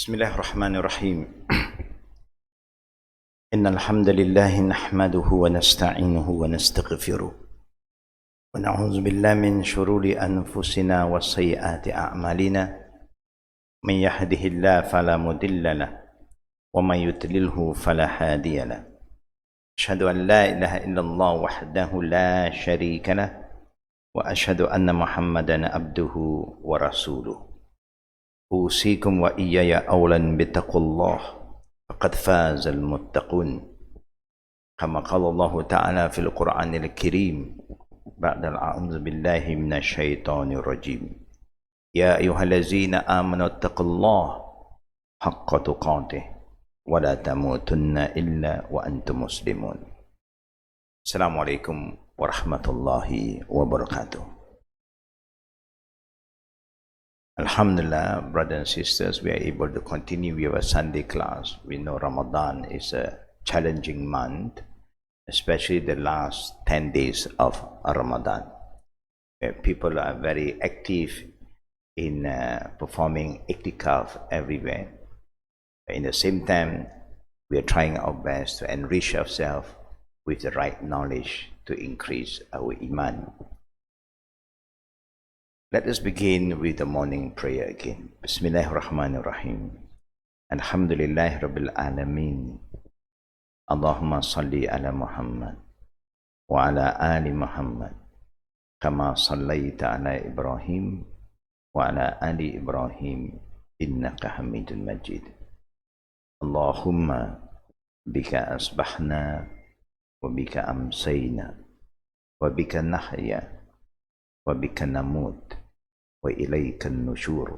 بسم الله الرحمن الرحيم إن الحمد لله نحمده ونستعينه ونستغفره ونعوذ بالله من شرور أنفسنا وسيئات أعمالنا من يهده الله فلا مضل له ومن يضلله فلا هادي له أشهد أن لا إله إلا الله وحده لا شريك له وأشهد أن محمدا عبده ورسوله أوصيكم وإياي أولا بتقوى الله فقد فاز المتقون كما قال الله تعالى في القرآن الكريم بعد أعوذ بالله من الشيطان الرجيم يا أيها الذين آمنوا اتقوا الله حق تقاته ولا تموتن إلا وأنتم مسلمون. السلام عليكم ورحمة الله وبركاته. Alhamdulillah, brothers and sisters, we are able to continue with our Sunday class. We know Ramadan is a challenging month, especially the last 10 days of Ramadan, where people are very active in performing iktikaf everywhere. In the same time, we are trying our best to enrich ourselves with the right knowledge to increase our iman. Let us begin with the morning prayer again. Bismillahirrahmanirrahim. Alhamdulillah Rabbil Alameen. Allahumma salli ala Muhammad wa ala ali Muhammad kama sallaita ala Ibrahim wa ala ali Ibrahim innaka Hamidun Majid. Allahumma bika asbahna wa bika amsayna wa bika nahya wa bika namut wa ilayka an-nushur.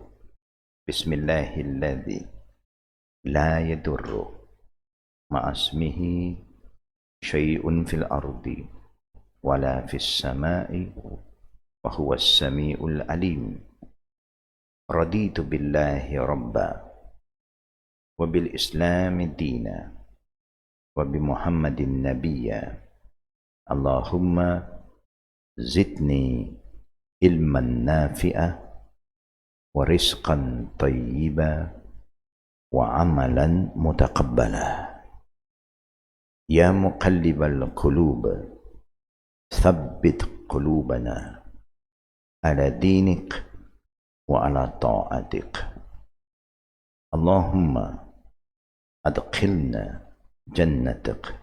Bismillahilladzi la yadurru ma'asmihi syai'un fil ardi wala fis sama'i wa huwa as-sami'ul alim. Raditu billahi rabba wa bil islami dina wa bi muhammadin nabiyya. Allahumma zidni ilman nafi'ah wa rizqan tayyiba wa amalan mutaqabbala. Ya muqallibal qulub thabbit qulubana ala dinik wa ala ta'atik. Allahumma adkhilna jannatik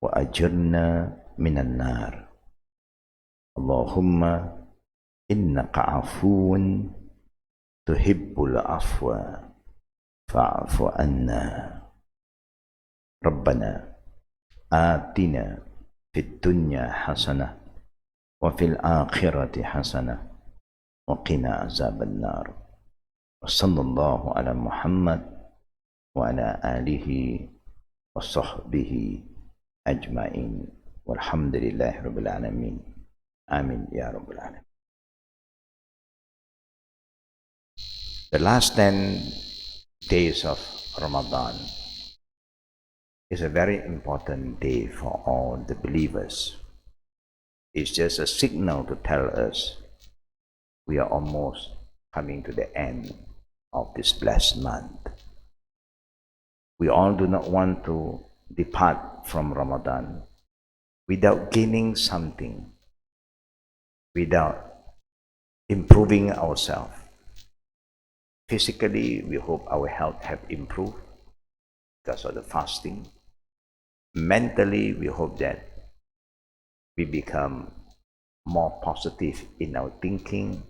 wa ajirna minan nar. Allahumma innaka afuun tuhibbul afwa fa'fu anna. Rabbana atina fid dunya hasanah wa fil akhirati hasanah wa qina azaban nar. Wa sallallahu ala Muhammad wa ala alihi wa sahbihi ajma'in. Walhamdulillahi rabbil alamin. Amin ya rabbal alamin. The last 10 days of Ramadan is a very important day for all the believers. It's just a signal to tell us we are almost coming to the end of this blessed month. We all do not want to depart from Ramadan without gaining something, without improving ourselves. Physically, we hope our health have improved because of the fasting. Mentally, we hope that we become more positive in our thinking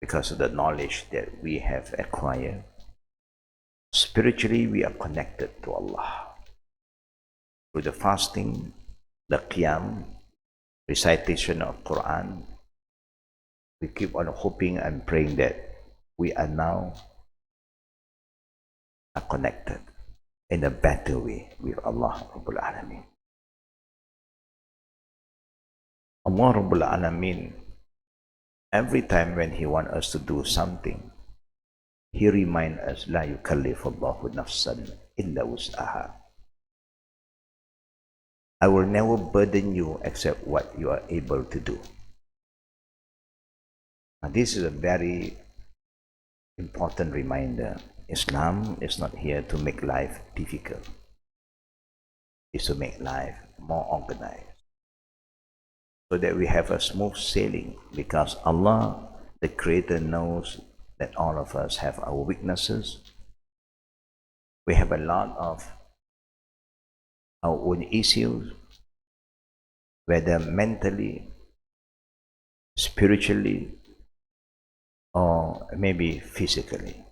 because of the knowledge that we have acquired. Spiritually, we are connected to Allah. Through the fasting, the qiyam, recitation of Quran, we keep on hoping and praying that we are now connected in a better way with Allah Rabbul Alameen. Allah Rabbul Alameen, every time when He wants us to do something, He reminds us, La yukallifullahu nafsan illa wus'aha. I will never burden you except what you are able to do. Now, this is a very important reminder Islam is not here to make life difficult. It's to make life more organized, so that we have a smooth sailing, because Allah, the Creator, knows that all of us have our weaknesses. We have a lot of our own issues, whether mentally, spiritually, or maybe physically.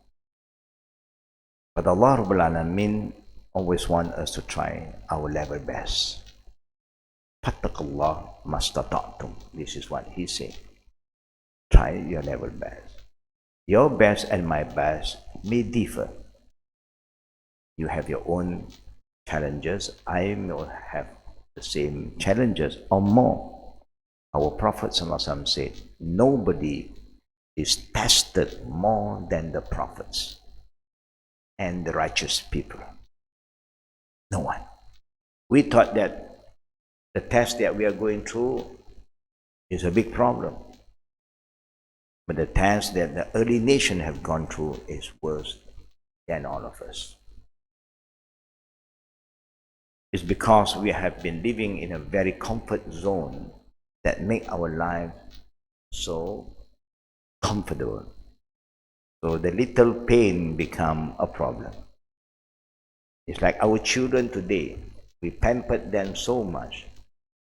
But Allah Rabbul Alameen always wants us to try our level best. Fattakullah mastata'tum. This is what He said. Try your level best. Your best and my best may differ. You have your own challenges. I may have the same challenges or more. Our Prophet ﷺ said, nobody is tested more than the prophets and the righteous people. No one. We thought that the test that we are going through is a big problem. But the test that the early nation have gone through is worse than all of us. It's because we have been living in a very comfort zone that make our life so comfortable. So the little pain become a problem. It's like our children today. We pampered them so much.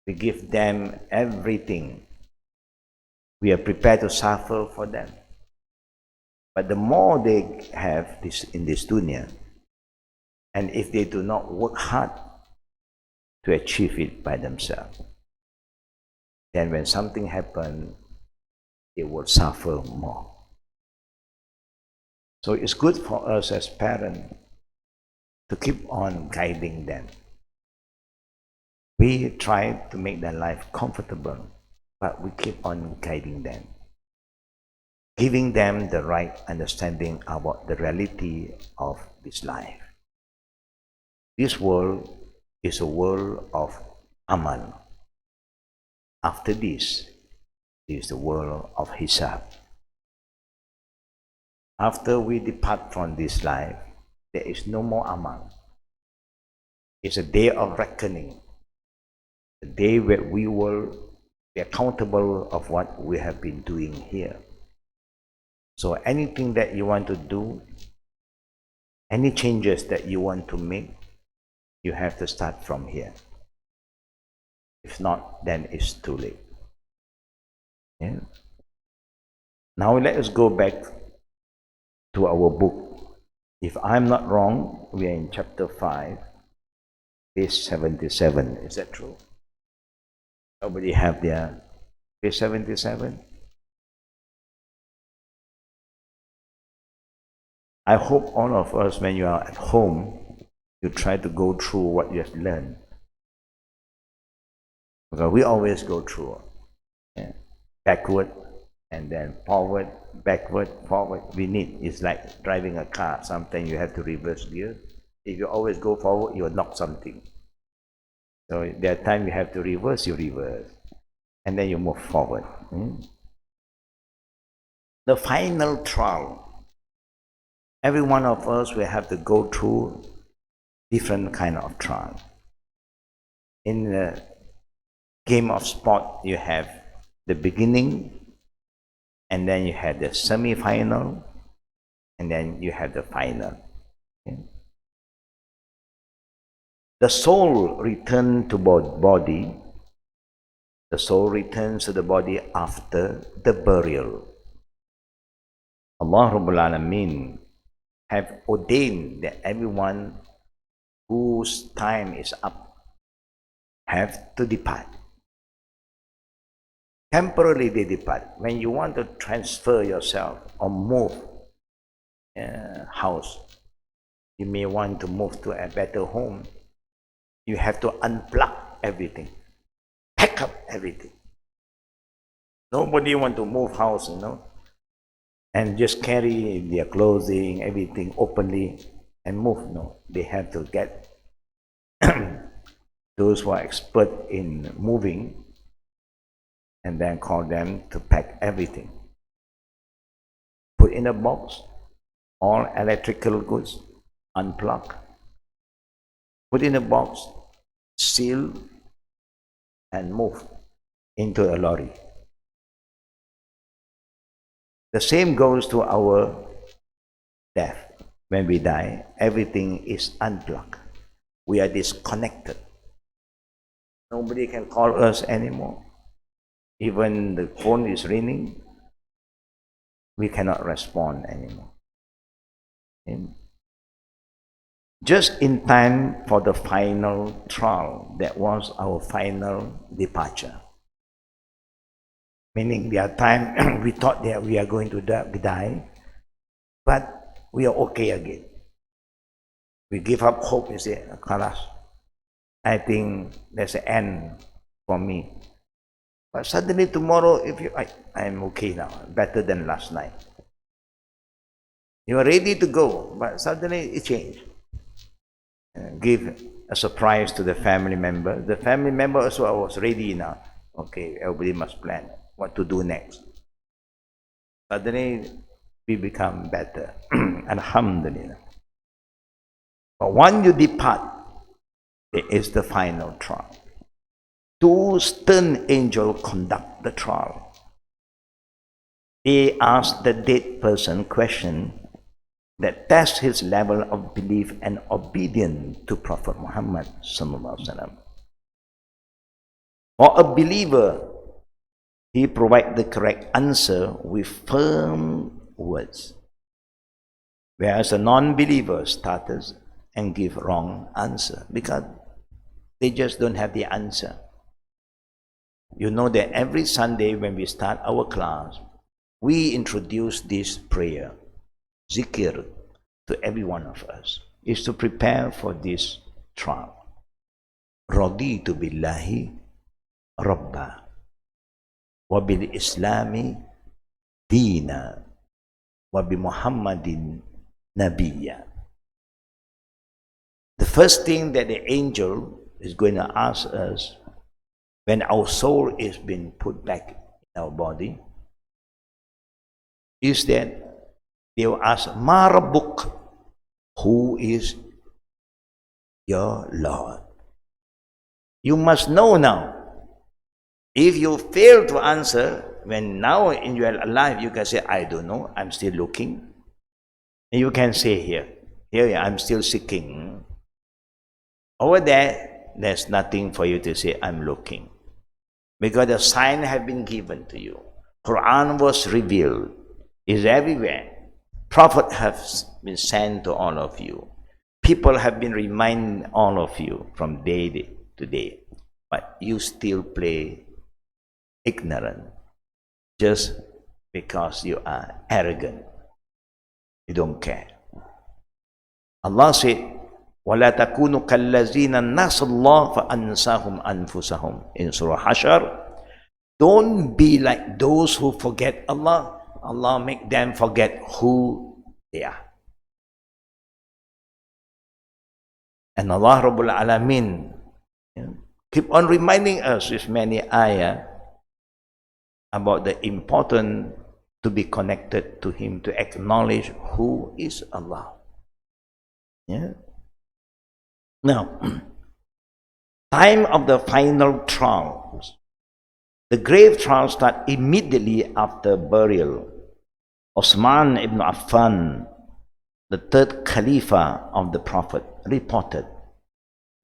We give them everything. We are prepared to suffer for them. But the more they have this in this dunya, and if they do not work hard to achieve it by themselves, then when something happens, they will suffer more. So it's good for us as parents to keep on guiding them. We try to make their life comfortable, but we keep on guiding them, giving them the right understanding about the reality of this life. This world is a world of amal. After this is the world of hisab. After we depart from this life, there is no more amal. It's a day of reckoning, a day where we will be accountable of what we have been doing here. So anything that you want to do, any changes that you want to make, you have to start from here. If not, then it's too late. Yeah. Now let us go back to our book. If I'm not wrong, we are in chapter 5, page 77. Is that true? Nobody have their page 77? I hope all of us, when you are at home, you try to go through what you have learned. Because we always go through backward and then forward, backward, forward. We need, it's like driving a car. Sometimes you have to reverse gear. If you always go forward, you'll knock something. So there are times you have to reverse, you reverse. And then you move forward. The final trial. Every one of us will have to go through different kind of trial. In the game of sport, you have the beginning, and then you have the semi-final, and then you have the final. Okay? The soul returns to body. The soul returns to the body after the burial. Allah Rabbul Alameen have ordained that everyone whose time is up have to depart. Temporarily they depart. When you want to transfer yourself or move house, you may want to move to a better home. You have to unplug everything, pack up everything. Nobody want to move house, and just carry their clothing, everything openly and move. No, they have to get those who are expert in moving and then call them to pack everything, put in a box, all electrical goods, unplug, put in a box, seal, and move into a lorry. The same goes to our death. When we die, everything is unplugged. We are disconnected. Nobody can call us anymore. Even the phone is ringing, we cannot respond anymore. And just in time for the final trial, that was our final departure. Meaning there are times we thought that we are going to die, but we are okay again. We give up hope and say, Khalas, I think there's an end for me. But suddenly tomorrow, I'm okay now, better than last night. You are ready to go, but suddenly it changed. Give a surprise to the family member. The family member also was ready now. Okay, everybody must plan what to do next. Suddenly, we become better. Alhamdulillah. But when you depart, it is the final trial. Two stern angels conduct the trial. They ask the dead person questions that test his level of belief and obedience to Prophet Muhammad sallallahu alaihi wasallam. For a believer, he provides the correct answer with firm words, whereas a non-believer stutters and gives wrong answer because they just don't have the answer. You know that every Sunday when we start our class, we introduce this prayer, zikr, to every one of us, is to prepare for this trial. Raditu billahi rabba wa bil islami dina wa bi muhammadin nabiyya. The first thing that the angel is going to ask us when our soul is being put back in our body is that they will ask, Ma Rabbuk, who is your Lord? You must know now. If you fail to answer, when now in your life you can say, I don't know, I'm still looking. And you can say here, I'm still seeking. Over there, there's nothing for you to say, I'm looking. Because the sign have been given to you. Quran was revealed, is everywhere. Prophet has been sent to all of you. People have been reminding all of you from day to day. But you still play ignorant just because you are arrogant. You don't care. Allah said, وَلَا تَكُونُوا كَالَّذِينَ نَسُوا اللَّهَ فَأَنْسَاهُمْ أَنفُسَهُمْ in Surah Hashar. Don't be like those who forget Allah. Allah make them forget who they are. And Allah Rabbul Alameen keep on reminding us with many ayah about the importance to be connected to Him, to acknowledge who is Allah. Yeah. Now, time of the final trials. The grave trial starts immediately after burial. Osman ibn Affan, the third Khalifa of the Prophet, reported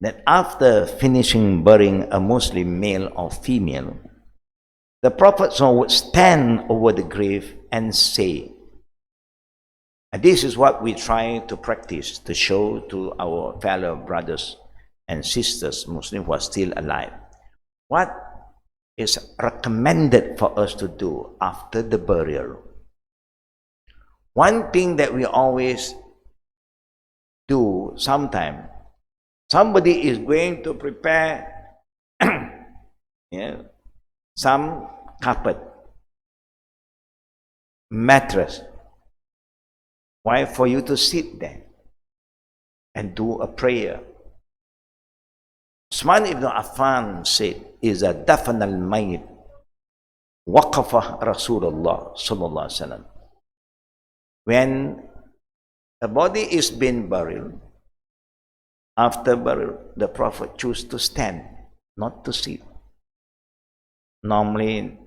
that after finishing burying a Muslim male or female, the Prophet would stand over the grave and say, and this is what we try to practice to show to our fellow brothers and sisters, Muslims who are still alive, what is recommended for us to do after the burial. One thing that we always do sometime, somebody is going to prepare some carpet, mattress. Why? For you to sit there and do a prayer. Usman ibn Affan said, is a dafan al-mayyit waqafa Rasulullah sallallahu alaihi wasallam. When a body is being buried. After burial, the Prophet chose to stand, not to sit. Normally,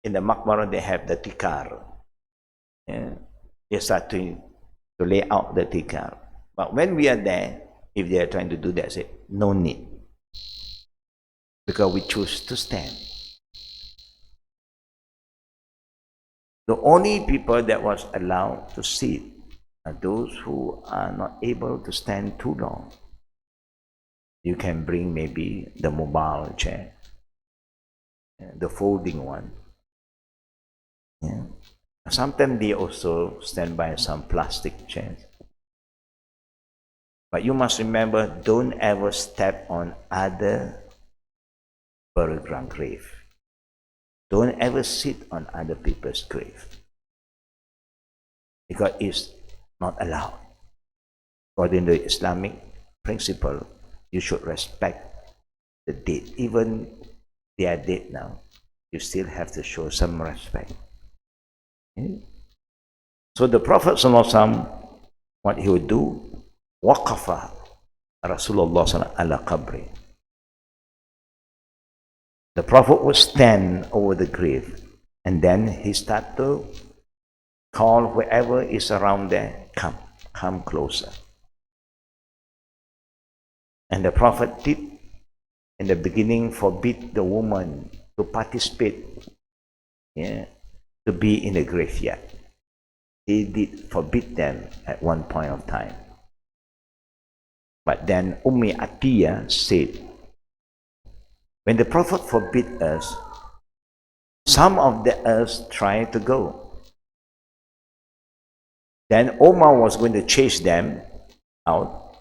in the Maqbarah, they have the tikar. Yeah. They start to lay out the tikar. But when we are there, if they are trying to do that, say, no need. Because we choose to stand. The only people that was allowed to sit are those who are not able to stand too long. You can bring maybe the mobile chair, the folding one. Yeah. Sometimes they also stand by some plastic chairs. But you must remember, don't ever step on other burial ground grave. Don't ever sit on other people's grave. Because it's not allowed. According to Islamic principle, you should respect the dead. Even they are dead now, you still have to show some respect. Okay? So the Prophet ﷺ, what he would do, waqafa Rasulullah ﷺ ala qabri. The Prophet would stand over the grave, and then he started to call whoever is around there, come closer. And the Prophet did, in the beginning, forbid the woman to participate, to be in the graveyard. He did forbid them at one point of time. But then Ummi Atiyah said, when the Prophet forbid us, some of the us tried to go. Then Omar was going to chase them out.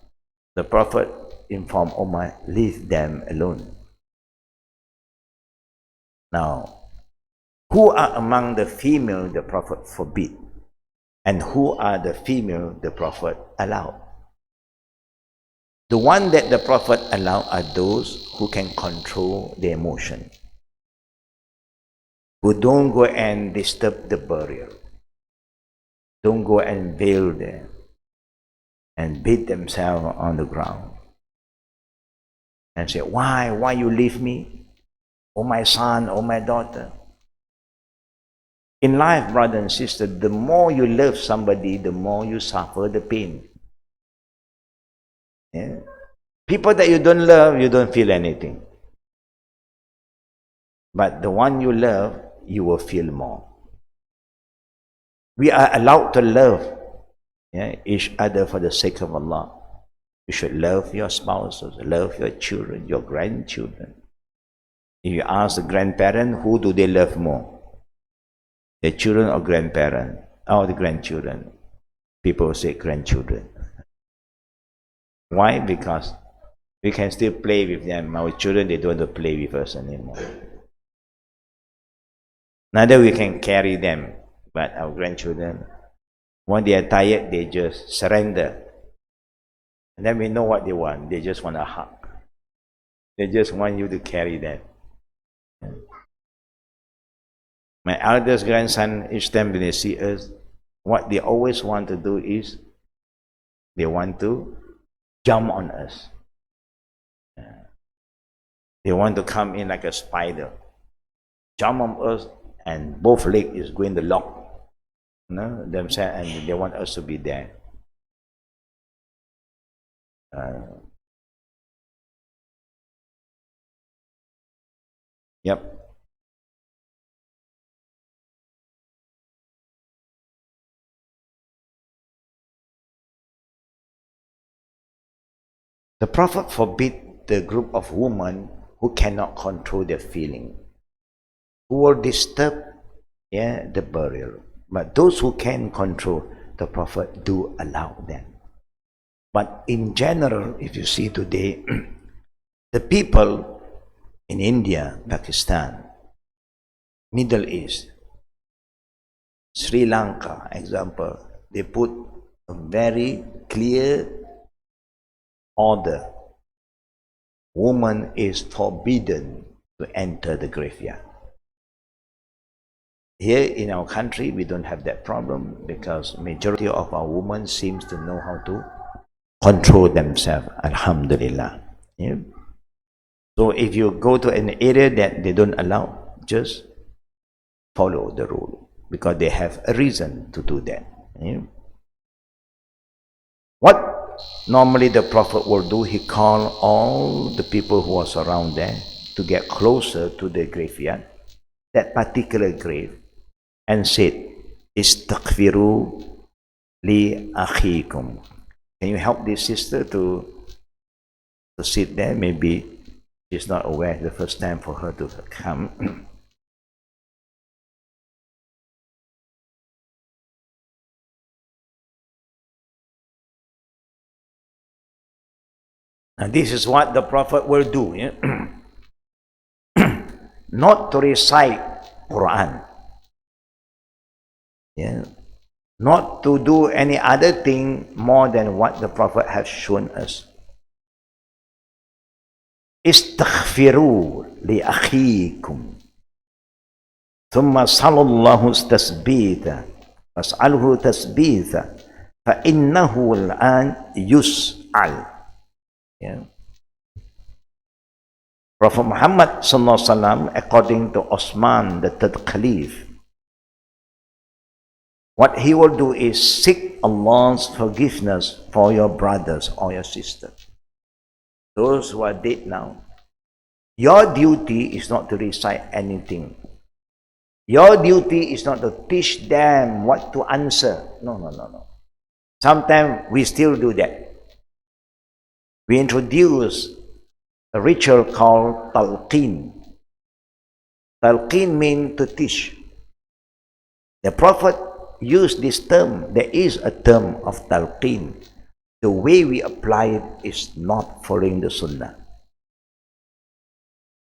The Prophet informed Omar, leave them alone. Now, who are among the female the Prophet forbid? And who are the female the Prophet allowed? The one that the Prophet allowed are those who can control their emotion, who don't go and disturb the burial, don't go and veil them and beat themselves on the ground and say, why you leave me? Oh my son, oh my daughter. In life, brother and sister, the more you love somebody, the more you suffer the pain. Yeah? People that you don't love, you don't feel anything. But the one you love, you will feel more. We are allowed to love each other for the sake of Allah. You should love your spouses, love your children, your grandchildren. If you ask the grandparent, who do they love more? The children or grandparent? Or the grandchildren? People say grandchildren. Why? Because we can still play with them. Our children, they don't want to play with us anymore. Neither we can carry them, but our grandchildren, when they are tired, they just surrender. And then we know what they want. They just want a hug. They just want you to carry them. My eldest grandson, each time when they see us, what they always want to do is, they want to jump on us. They want to come in like a spider, jump on us, and both legs is going to lock themselves, and they want us to be there. Yep. The Prophet forbid the group of women who cannot control their feeling, who will disturb the burial. But those who can control, the Prophet do allow them. But in general, if you see today, the people in India, Pakistan, Middle East, Sri Lanka, example, they put a very clear order. Woman is forbidden to enter the graveyard. Here in our country, we don't have that problem because majority of our women seems to know how to control themselves. Alhamdulillah. Yeah. So if you go to an area that they don't allow, just follow the rule because they have a reason to do that. Yeah. What normally the Prophet will do, he called all the people who was around there to get closer to the graveyard, that particular grave, and said, Istaghfiru li akhikum. Can you help this sister to sit there? Maybe she's not aware, the first time for her to come. And this is what the Prophet will do. Yeah? Not to recite Quran. Yeah? Not to do any other thing more than what the Prophet has shown us. Istaghfiru li akhikum. Thumma sallallahu tasbita. Fas'alhu tasbita. Fa'innahu al-an yus'al. Yeah. Prophet Muhammad sallallahu alaihi wasallam, according to Osman, the third caliph, what he will do is seek Allah's forgiveness for your brothers or your sisters, those who are dead now. Your duty is not to recite anything. Your duty is not to teach them what to answer. No. Sometimes we still do that. We introduce a ritual called talqeen. Talqeen means to teach. The Prophet used this term. There is a term of talqeen. The way we apply it is not following the sunnah.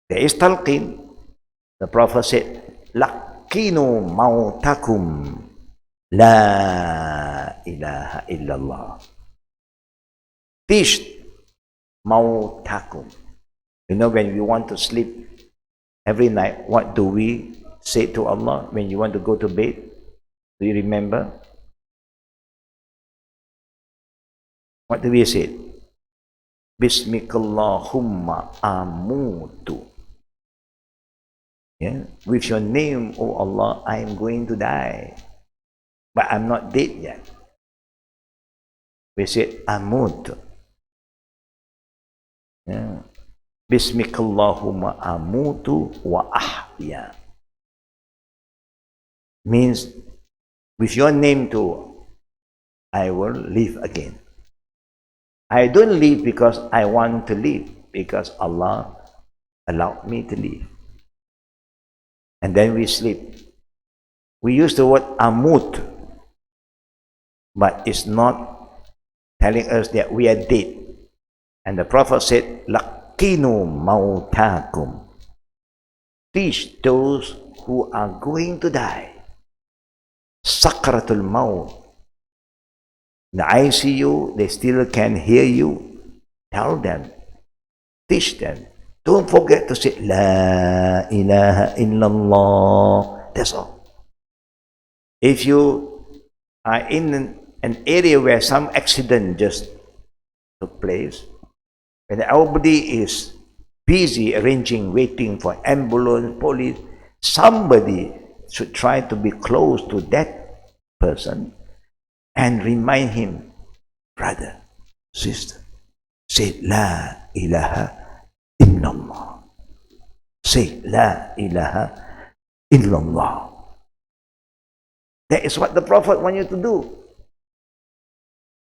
There is talqeen. The Prophet said, Laqinu mautakum la ilaha illallah. Teach mautakum. You know, when we want to sleep every night, what do we say to Allah when you want to go to bed? Do you remember? What do we say? Bismikallahumma amutu. Yeah? With your name, O Allah, I am going to die. But I'm not dead yet. We say amut. Yeah. Bismikallahumma amutu wa ahya. Means, with your name too, I will live again. I don't live because I want to live, because Allah allowed me to live. And then we sleep. We use the word amut, but it's not telling us that we are dead. And the Prophet said, Laqinu mautakum. Teach those who are going to die. Sakratul maut. The ICU, they still can hear you. Tell them. Teach them. Don't forget to say, La ilaha illallah. That's all. If you are in an area where some accident just took place, when everybody is busy arranging, waiting for ambulance, police, somebody should try to be close to that person and remind him, brother, sister, say La ilaha illallah. Say La ilaha illallah. That is what the Prophet wants you to do.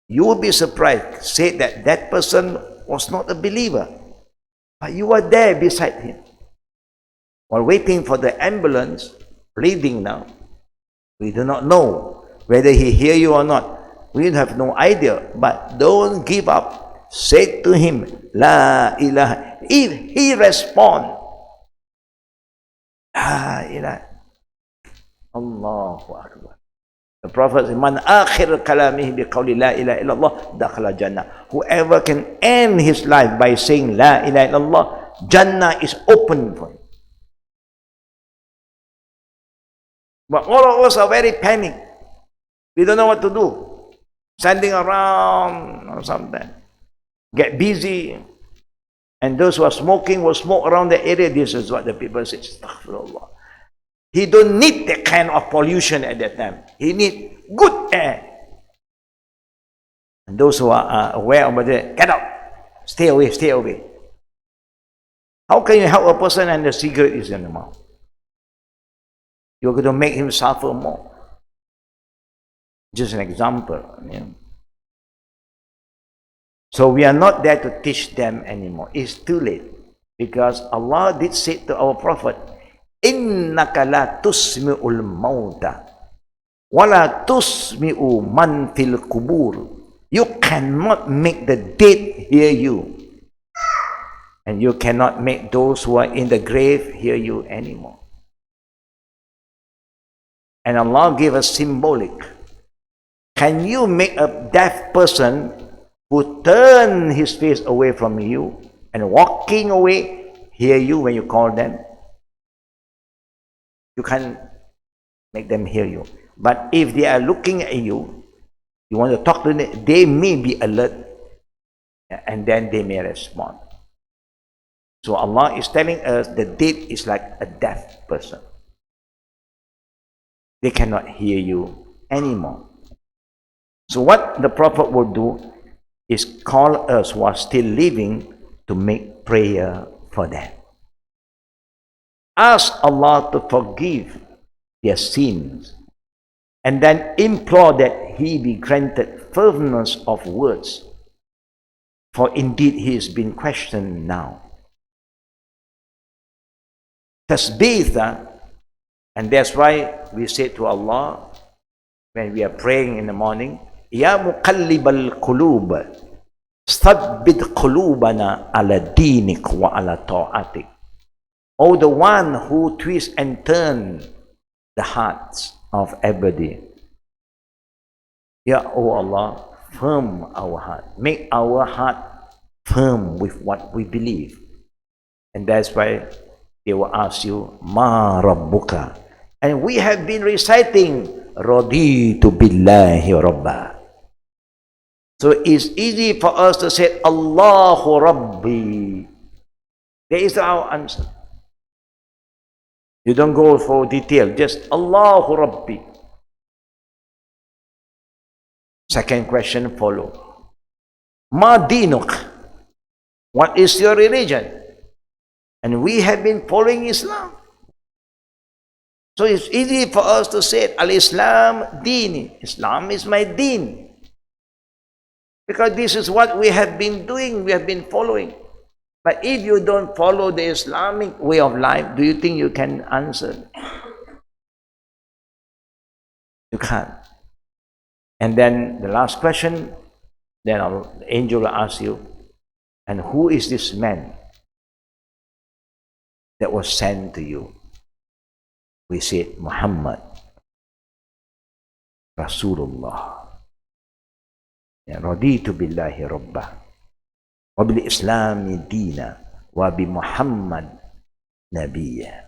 You will be surprised. Say that that person was not a believer, but you are there beside him while waiting for the ambulance, bleeding now. We do not know whether he hear you or not. We have no idea, but don't give up. Say to him, La ilaha. If he respond, La ilaha, Allahu Akbar. The Prophet said, Man akhir kalamihi biqawli la ilaha illallah dakhala jannah. Whoever can end his life by saying La ilaha illallah, Jannah is open for him. But all of us are very panicked. We don't know what to do. Standing around or something. Get busy. And those who are smoking will smoke around the area. This is what the people say. Astaghfirullah. He don't need that kind of pollution at that time. He need good air. And those who are aware of it, get out. Stay away, stay away. How can you help a person and the cigarette is in the mouth? You're going to make him suffer more. Just an example. You know. So we are not there to teach them anymore. It's too late. Because Allah did say to our Prophet, Innaka la tusmi'ul mawta wa la tusmi'u man fil kubur. You cannot make the dead hear you. And you cannot make those who are in the grave hear you anymore. And Allah gave us symbolic. Can you make a deaf person who turn his face away from you and walking away hear you when you call them? You can't make them hear you. But if they are looking at you, you want to talk to them, they may be alert and then they may respond. So Allah is telling us the dead is like a deaf person. They cannot hear you anymore. So what the Prophet will do is call us who are still living to make prayer for them. Ask Allah to forgive their sins and then implore that He be granted firmness of words, for indeed He is being questioned now. Tasbih, and that's why we say to Allah when we are praying in the morning, Ya muqallibal qulub, thabbit qulubana ala dinik wa ala ta'atik. Oh, the one who twists and turns the hearts of everybody. Ya, oh Allah, firm our heart. Make our heart firm with what we believe. And that's why they will ask you, Ma Rabbuka. And we have been reciting, Raditu billahi Rabba. So it's easy for us to say, Allahu Rabbi. There is our answer. You don't go for detail, just Allahu Rabbi. Second question follow. Ma dinuk. What is your religion? And we have been following Islam. So it's easy for us to say, Al-Islam dini. Islam is my deen. Because this is what we have been doing, we have been following. But if you don't follow the Islamic way of life, do you think you can answer? You can't. And then the last question, then the angel will ask you, and who is this man that was sent to you? We said, Muhammad, Rasulullah. Raditu billahi Rabbah. Wa bil Islami dina. Wa bi Muhammad Nabiya.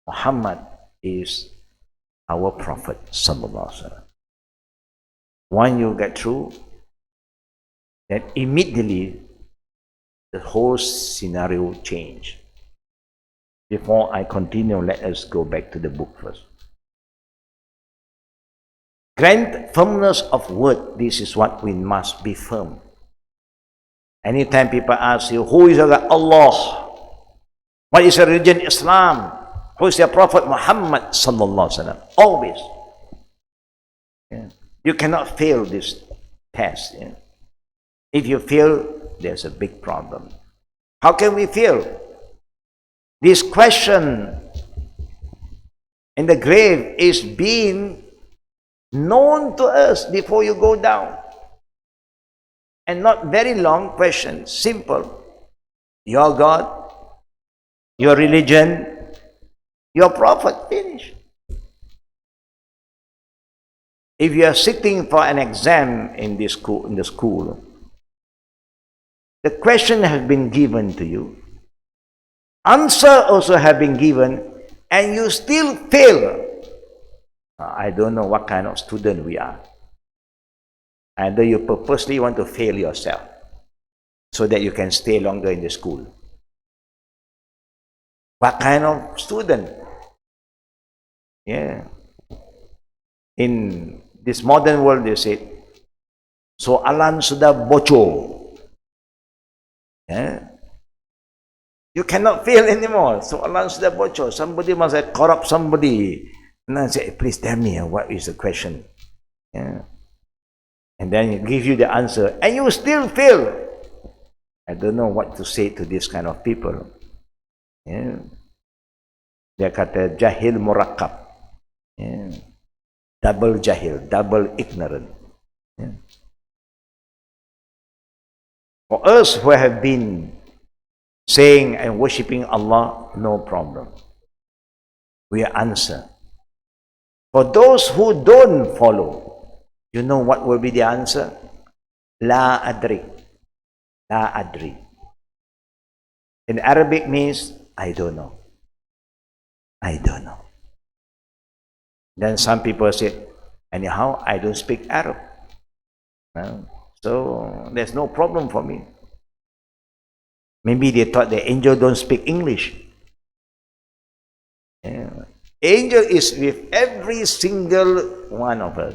Muhammad is our Prophet sallallahu alaihi wasallam. When you get through, then immediately the whole scenario change. Before I continue, let us go back to the book first. Grant firmness of word. This is what we must be firm. Anytime people ask you, who is Allah? Allah. What is your religion? Islam. Who is your Prophet? Muhammad sallallahu alaihi wasallam. Always. Yeah. You cannot fail this test. Yeah. If you fail, there's a big problem. How can we fail? This question in the grave is being known to us before you go down. And not very long question, simple. Your God, your religion, your prophet, finish. If you are sitting for an exam in the school, the question has been given to you, answer also have been given, and you still fail. I don't know what kind of student we are. Either you purposely want to fail yourself so that you can stay longer in the school. What kind of student? Yeah. In this modern world, they say, soalan sudah bocor. Yeah. You cannot fail anymore. Soalan sudah bocor. Somebody must have corrupt somebody. And I say, please tell me what is the question. Yeah. And then he give you the answer, and you still fail. I don't know what to say to this kind of people. Yeah. Dia kata jahil murakkab. Yeah. Double jahil, double ignorant. Yeah. For us who have been saying and worshipping Allah, no problem. We answer. For those who don't follow, you know what will be the answer? La adri. La adri. In Arabic means, I don't know. I don't know. Then some people say, anyhow, I don't speak Arab. So there's no problem for me. Maybe they thought the angel don't speak English. Yeah. Angel is with every single one of us.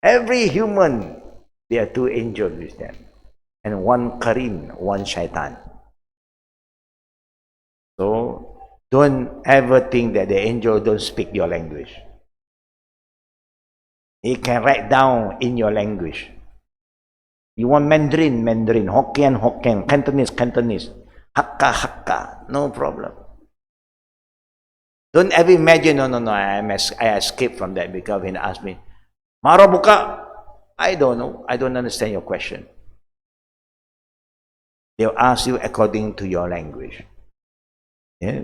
Every human, there are two angels with them. And one Karim, one Shaitan. So, don't ever think that the angel don't speak your language. He can write down in your language. You want Mandarin, Mandarin, Hokkien, Hokkien, Cantonese, Cantonese, Hakka, Hakka, no problem. Don't ever imagine, no, I escaped from that because when they ask me, Marabuka, I don't know, I don't understand your question. They'll ask you according to your language. Yeah.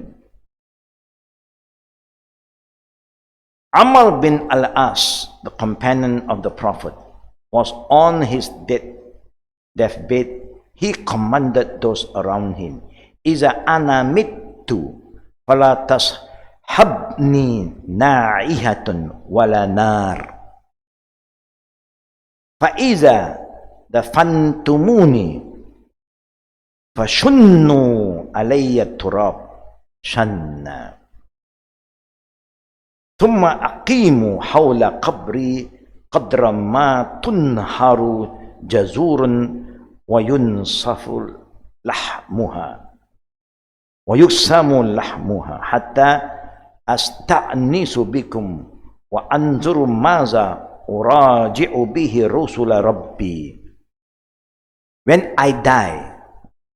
Amr bin al-As, the companion of the Prophet, was on his deathbed. He commanded those around him, Iza ana mittu, fala tashabni na'ihatun wala nar. Fa'iza dafantumuni, fashunnu alayya turab shanna. ثم أقيموا حول قبري قدر ما تنهر جزور وينصف لحمها ويقسم لحمها حتى أستأنس بكم وأنظر ماذا أراجع به رسل ربي. When I die,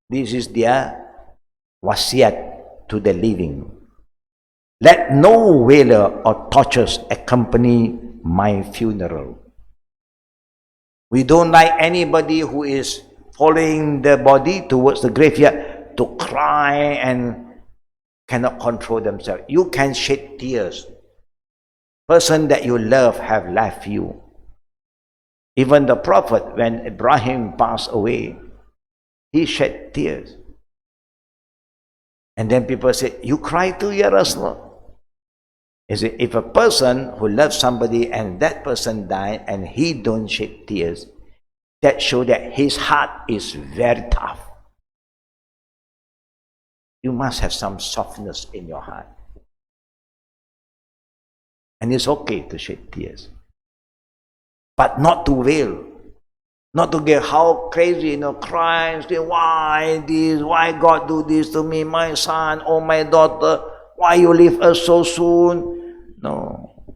this is their wasiat to the living. Let no wailer or torches accompany my funeral. We don't like anybody who is following the body towards the graveyard to cry and cannot control themselves. You can shed tears. Person that you love have left you. Even the Prophet, when Ibrahim passed away, he shed tears. And then people say, you cry too, Ya Rasulullah? Is it, if a person who loves somebody and that person died and he don't shed tears, that shows that his heart is very tough. You must have some softness in your heart. And it's okay to shed tears. But not to wail. Not to get how crazy, crying, say, why this, why God do this to me, my son, or my daughter, why you leave us so soon? No.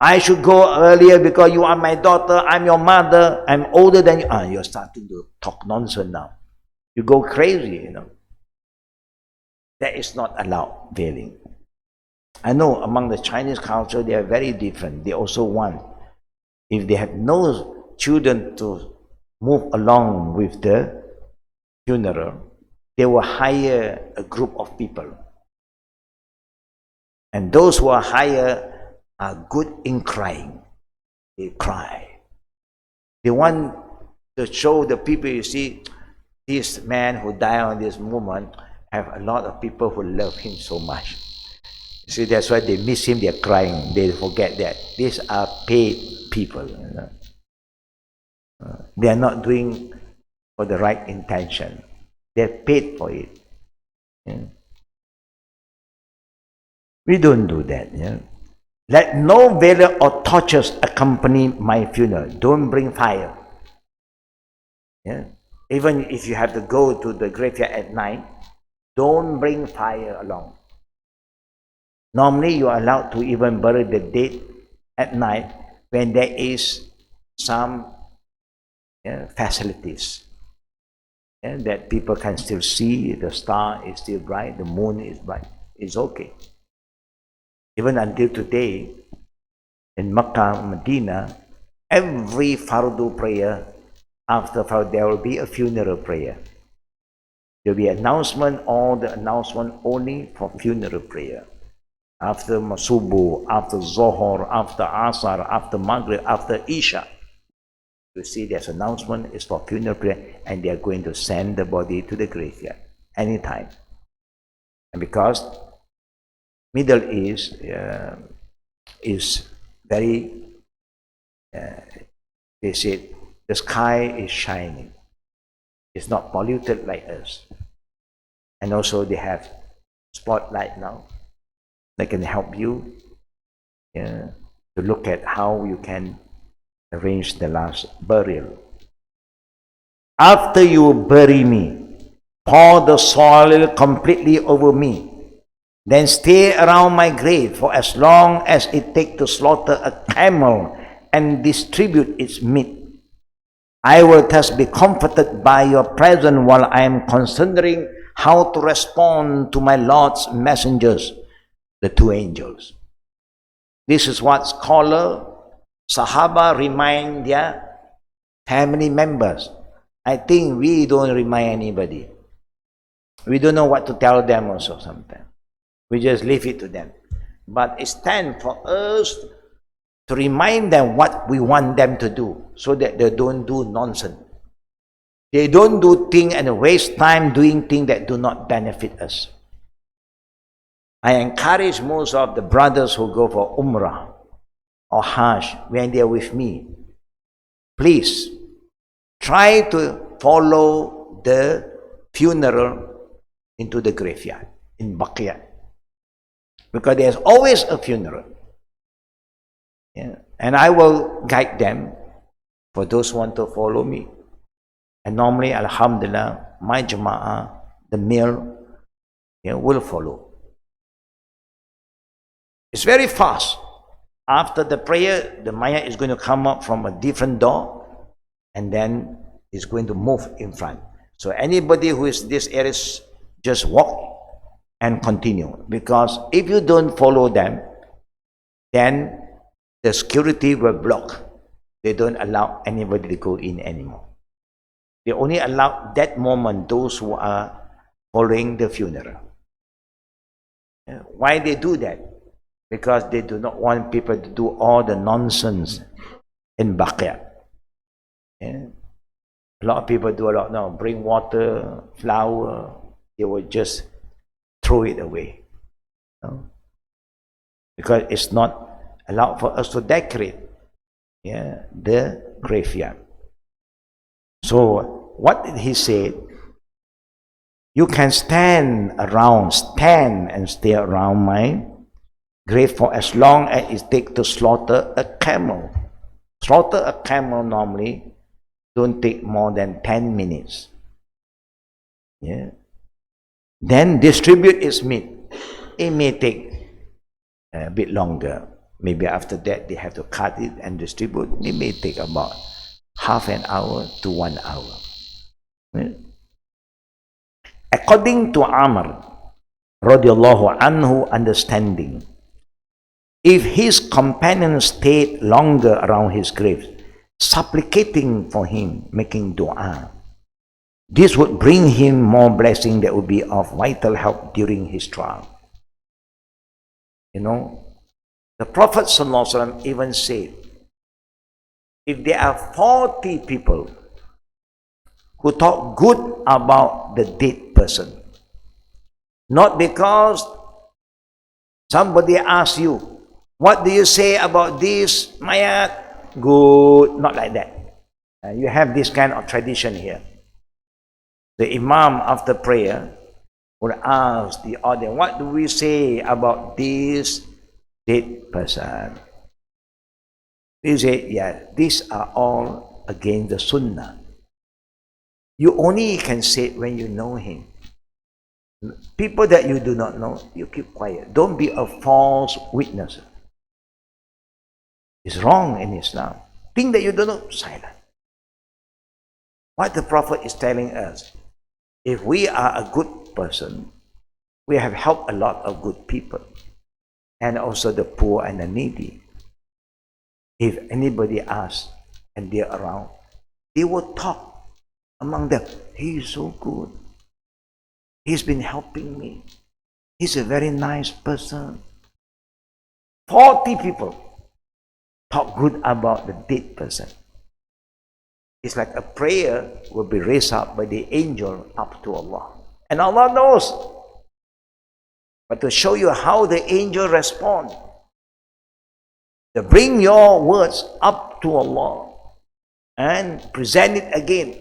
I should go earlier because you are my daughter, I'm your mother, I'm older than you. You're starting to talk nonsense now. You go crazy, That is not allowed, wailing. I know among the Chinese culture, they are very different. They also want, if they have no children to move along with the funeral, they will hire a group of people. And those who are hired are good in crying. They cry. They want to show the people, you see, this man who died on this moment have a lot of people who love him so much. See, that's why they miss him, they're crying. They forget that these are paid people. They are not doing for the right intention. They're paid for it. We don't do that. Let no valor or torches accompany my funeral. Don't bring fire. Even if you have to go to the graveyard at night, don't bring fire along. Normally, you are allowed to even bury the dead at night when there is some facilities that people can still see. The star is still bright, the moon is bright. It's okay. Even until today, in Makkah, Medina, every fardu prayer, after fardu, there will be a funeral prayer. There will be announcement, all the announcement only for funeral prayer. After Masubu, after Zohor, after Asar, after Maghrib, after Isha. You see there's announcement is for funeral prayer, and they are going to send the body to the graveyard anytime. And because Middle East is very, they say the sky is shining. It's not polluted like us. And also they have spotlight now. They can help you to look at how you can arrange the last burial. After you bury me, pour the soil completely over me. Then stay around my grave for as long as it takes to slaughter a camel and distribute its meat. I will thus be comforted by your presence while I am considering how to respond to my Lord's messengers, the two angels. This is what scholar, Sahaba remind their family members. I think we don't remind anybody. We don't know what to tell them also sometimes. We just leave it to them. But it's time for us to remind them what we want them to do so that they don't do nonsense. They don't do things and waste time doing things that do not benefit us. I encourage most of the brothers who go for Umrah or Hajj when they are with me, please try to follow the funeral into the graveyard in Baqiyah, because there's always a funeral. And I will guide them for those who want to follow me. And normally, alhamdulillah, my jama'ah, the male, will follow. It's very fast. After the prayer, the Maya is going to come up from a different door, and then it's going to move in front. So anybody who is this area, just walk and continue. Because if you don't follow them, then the security will block. They don't allow anybody to go in anymore. They only allow that moment those who are following the funeral. Why they do that? Because they do not want people to do all the nonsense in Baqiyah. A lot of people do a lot now. Bring water, flour, they will just throw it away. Because it's not allowed for us to decorate the graveyard. So what did he say? You can stand and stay around my grave for as long as it takes to slaughter a camel. Slaughter a camel normally don't take more than 10 minutes. Then distribute its meat. It may take a bit longer. Maybe after that they have to cut it and distribute. It may take about half an hour to 1 hour. According to Amr radiallahu anhu understanding, if his companions stayed longer around his grave, supplicating for him, making dua, this would bring him more blessing that would be of vital help during his trial. The Prophet ﷺ even said, if there are 40 people who talk good about the dead person, not because Somebody asks you, what do you say about this, mayat? Good. Not like that. You have this kind of tradition here. The imam after prayer will ask the audience, what do we say about this dead person? They say, yeah, these are all against the sunnah. You only can say it when you know him. People that you do not know, you keep quiet. Don't be a false witness. It's wrong in Islam. Think that you don't know, silent. What the Prophet is telling us, if we are a good person, we have helped a lot of good people, and also the poor and the needy. If anybody asks and they're around, they will talk among them. He is so good. He's been helping me. He's a very nice person. 40 people talk good about the dead person. It's like a prayer will be raised up by the angel up to Allah. And Allah knows. But to show you how the angel responds, to bring your words up to Allah and present it again.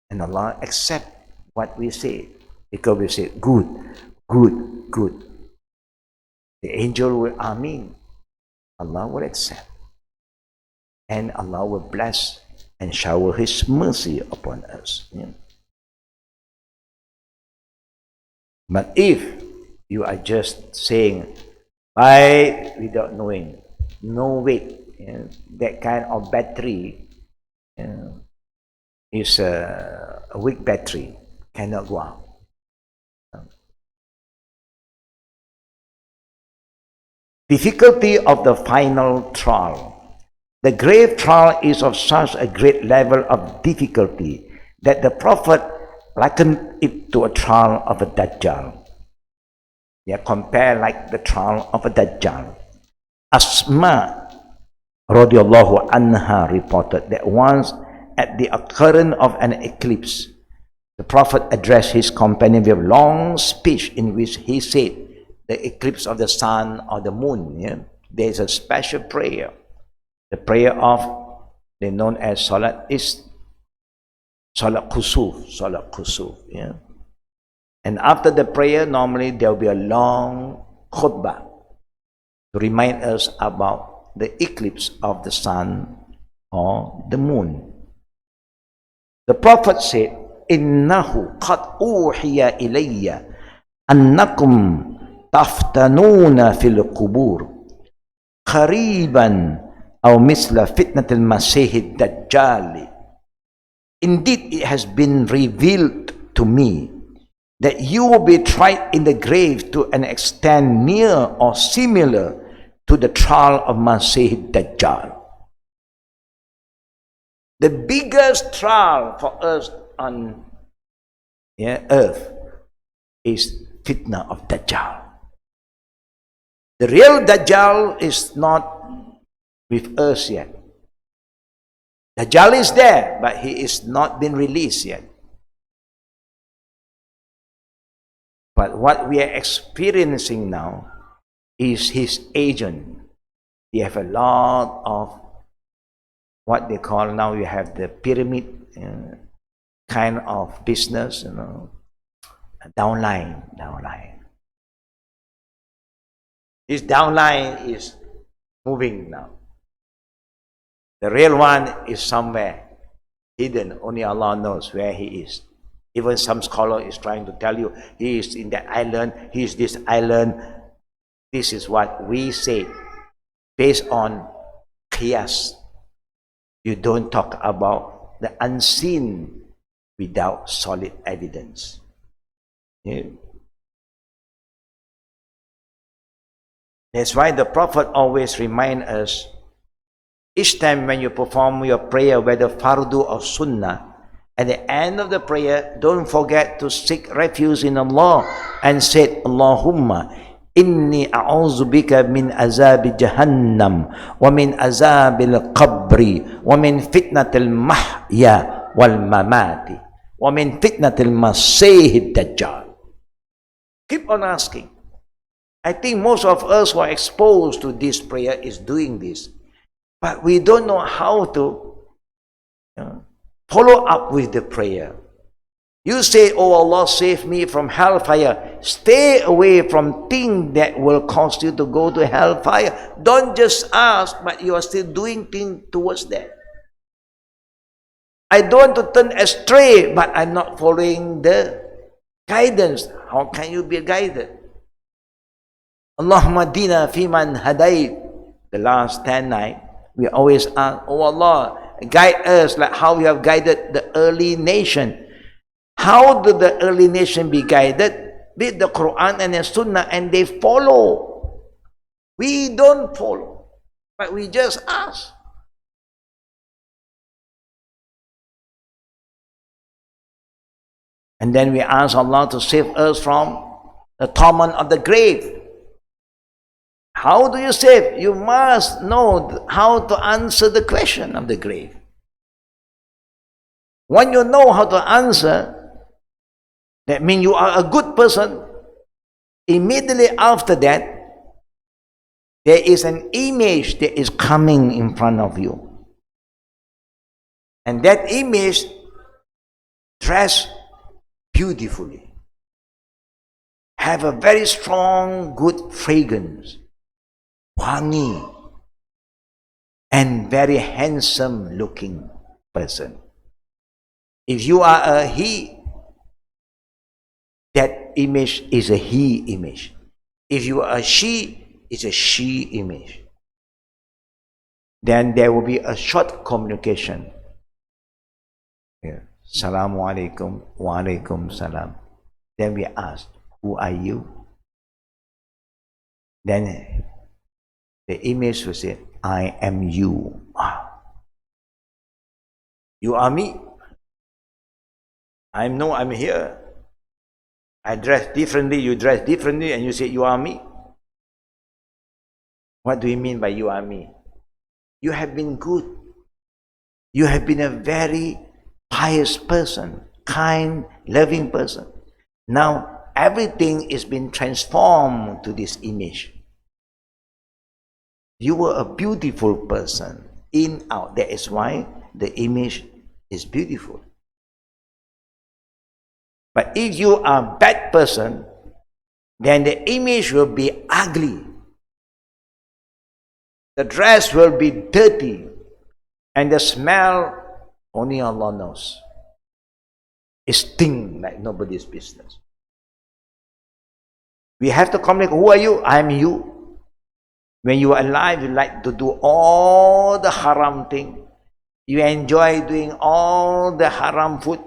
And Allah accept what we say, because we say, good, good, good. The angel will Ameen. Allah will accept. And Allah will bless and shower His mercy upon us. Yeah. But if you are just saying, by without knowing, no weight, that kind of battery is a weak battery, cannot go out. Difficulty of the final trial. The grave trial is of such a great level of difficulty that the Prophet likened it to a trial of a Dajjal. Yeah, compare like the trial of a Dajjal. Asma radiallahu anha reported that once at the occurrence of an eclipse, the Prophet addressed his companion with a long speech in which he said, the eclipse of the sun or the moon, yeah, there is a special prayer. The prayer of, they known as Salat, is Salat Khusuf, yeah. And after the prayer, normally there will be a long khutbah to remind us about the eclipse of the sun or the moon. The Prophet said, Innahu qad uhiya ilayya annakum taftanuna fil qubur qariban aw misla fitnatil masih ad-dajjal. Indeed, it has been revealed to me that you will be tried in the grave to an extent near or similar to the trial of Masih ad-Dajjal. The biggest trial for us on earth is fitna of Dajjal. The real Dajjal is not with us yet. Dajjal is there, but he is not been released yet. But what we are experiencing now is his agent. He have a lot of what they call now, you have the pyramid kind of business, downline. This downline is moving now. The real one is somewhere hidden. Only Allah knows where he is. Even some scholar is trying to tell you he is in that island, he is this island. This is what we say based on qiyas. You don't talk about the unseen without solid evidence. Yeah. That's why the Prophet always reminds us, each time when you perform your prayer, whether fardu or sunnah, at the end of the prayer, don't forget to seek refuge in Allah and say, Allahumma inni a'udzu bika min azabi jahannam wa min azabil qabri wa min fitnatil mahya wal mamati wa min fitnatil masih dajjal. Keep on asking. I think most of us who are exposed to this prayer is doing this. But we don't know how to follow up with the prayer. You say, oh Allah, save me from hellfire. Stay away from things that will cause you to go to hellfire. Don't just ask, but you are still doing things towards that. I don't want to turn astray, but I'm not following the guidance. How can you be guided? Allahumma dina fiman hadayt. The last 10 nights, we always ask, oh Allah, guide us like how you have guided the early nation. How did the early nation be guided? With the Quran and the Sunnah, and they follow. We don't follow, but we just ask. And then we ask Allah to save us from the torment of the grave. How do you save? You must know how to answer the question of the grave. When you know how to answer, that means you are a good person. Immediately after that, there is an image that is coming in front of you. And that image dressed beautifully, have a very strong, good fragrance, wangi, and very handsome looking person. If you are a he, that image is a he image. If you are a she, it's a she image. Then there will be a short communication. Yeah. Salamu alaikum, wa alaikum salam. Then we ask, who are you? Then the image will say, I am you. You are me. I'm here. I dress differently, you dress differently, and you say, you are me. What do you mean by you are me? You have been good. You have been a very pious person, kind, loving person. Now, everything is been transformed to this image. You were a beautiful person, in, out. That is why the image is beautiful. But if you are a bad person, then the image will be ugly. The dress will be dirty. And the smell, only Allah knows. It stinks like nobody's business. We have to communicate, who are you? I am you. When you are alive, you like to do all the haram thing. You enjoy doing all the haram food.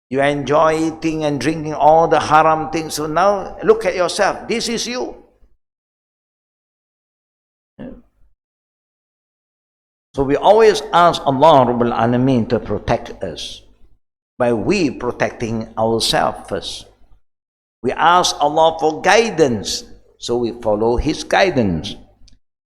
You enjoy eating and drinking all the haram things. So now look at yourself. This is you. So we always ask Allah Rabbul Alameen to protect us by we protecting ourselves first. We ask Allah for guidance, so we follow His guidance.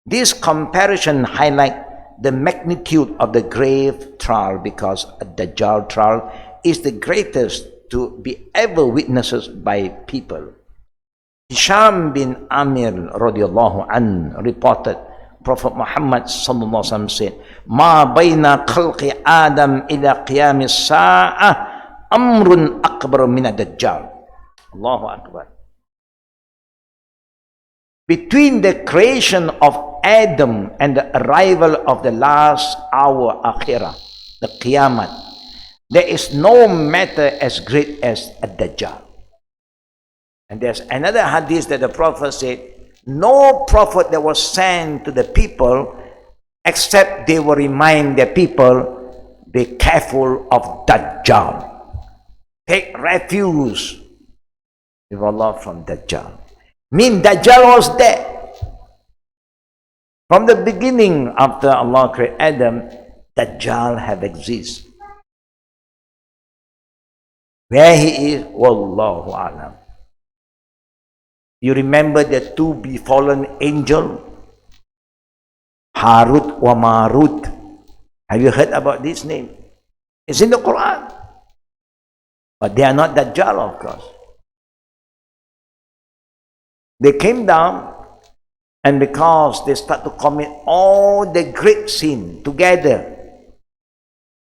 This comparison highlights the magnitude of the grave trial, because the Dajjal trial is the greatest to be ever witnessed by people. Hisham bin Amir radiallahu an reported, Prophet Muhammad sallallahu alaihi wasallam said, "Ma baina khalqi Adam ila qiyam as-sa'ah amrun akbar min ad-dajjal." Allahu Akbar. Between the creation of Adam and the arrival of the last hour akhirah, the Qiyamah, there is no matter as great as a Dajjal. And there's another hadith that the Prophet said, no prophet that was sent to the people except they will remind the people, be careful of Dajjal. Take refuge with Allah from Dajjal. Mean Dajjal was there. From the beginning, after Allah created Adam, Dajjal have existed. Where he is, Wallahu A'lam. You remember the two befallen angels? Harut wa Marut. Have you heard about this name? It's in the Quran. But they are not Dajjal, of course. They came down, and because they start to commit all the great sin together.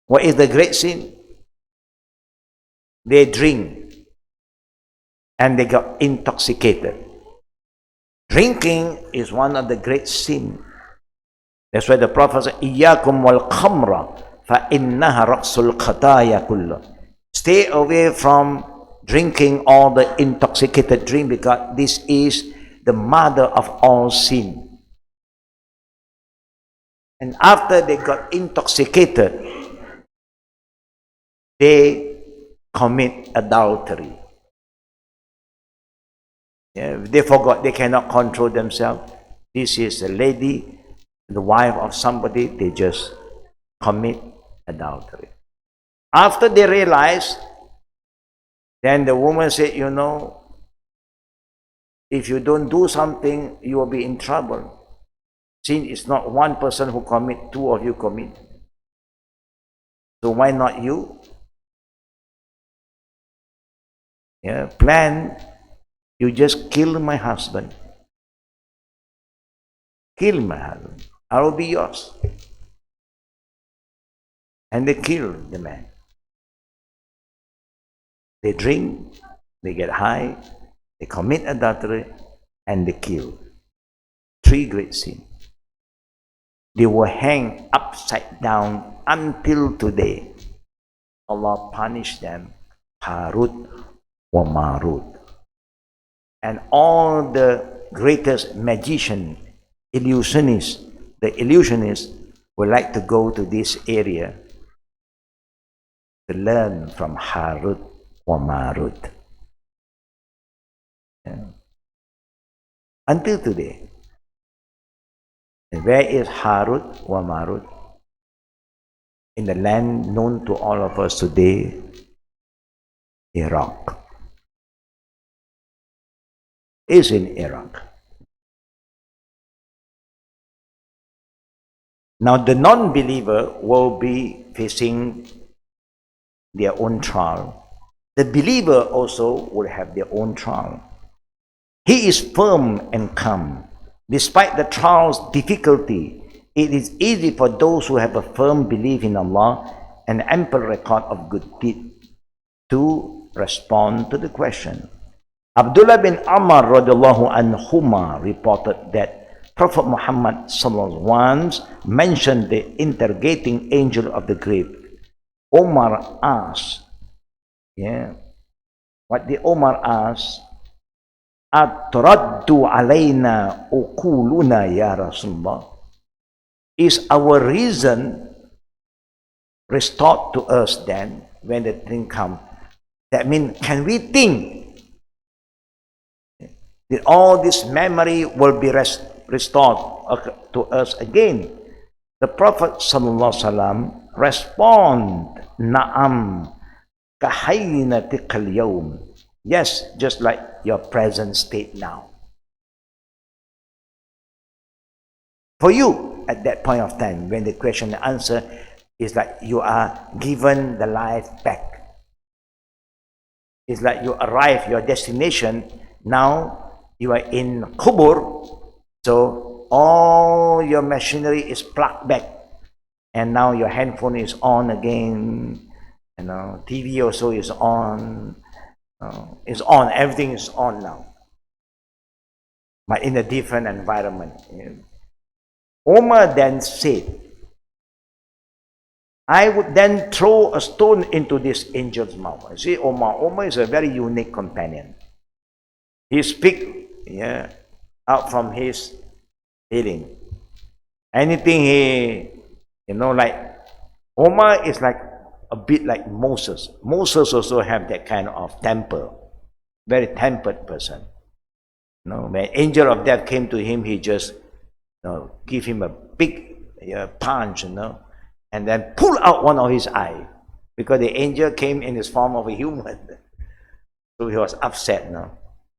What is the great sin? They drink and they got intoxicated. Drinking is one of the great sin. That's why the Prophet said, "Iyyakum wal khamra fa innaha ra'sul khataya kullu." Stay away from drinking all the intoxicated drink, because this is the mother of all sin. And after they got intoxicated, they commit adultery. They forgot, they cannot control themselves. This is a lady, the wife of somebody, they just commit adultery. After they realize, then the woman said, you know, if you don't do something, you will be in trouble. Sin is not one person who commit, two of you commit. So why not you? Plan, you just kill my husband. Kill my husband. I will be yours. And they kill the man. They drink, they get high, they commit adultery, and they kill. Three great sins. They were hanged upside down until today. Allah punished them, Harut wa Marut. And all the greatest magician, illusionists, the illusionists would like to go to this area to learn from Harut wa Marut. Until today. And where is Harut wa Marut? In the land known to all of us today, Iraq. Is in Iraq. Now the non-believer will be facing their own trial. The believer also will have their own trial. He is firm and calm. Despite the trial's difficulty, it is easy for those who have a firm belief in Allah and ample record of good deeds to respond to the question. Abdullah bin Amr radiallahu anhuma reported that Prophet Muhammad once mentioned the interrogating angel of the grave. Omar asked, what did Omar ask? At-raddu alayna uquluna ya Rasulullah? Is our reason restored to us then when the thing comes? That means, can we think that all this memory will be restored to us again? The Prophet ﷺ responded, Na'am, kahaynatikal yawm. Yes, just like your present state now. For you, at that point of time, when the question and answer is like you are given the life back. It's like you arrive your destination, now you are in Qubur, so all your machinery is plugged back, and now your handphone is on again, TV also is on, everything is on now, but in a different environment. Omar then said, I would then throw a stone into this angel's mouth. See, Omar is a very unique companion. He speaks out from his feeling. Anything he, like Omar is like a bit like Moses. Moses also have that kind of temper, very tempered person. When angel of death came to him, he just give him a big punch, and then pull out one of his eye, because the angel came in his form of a human. So he was upset.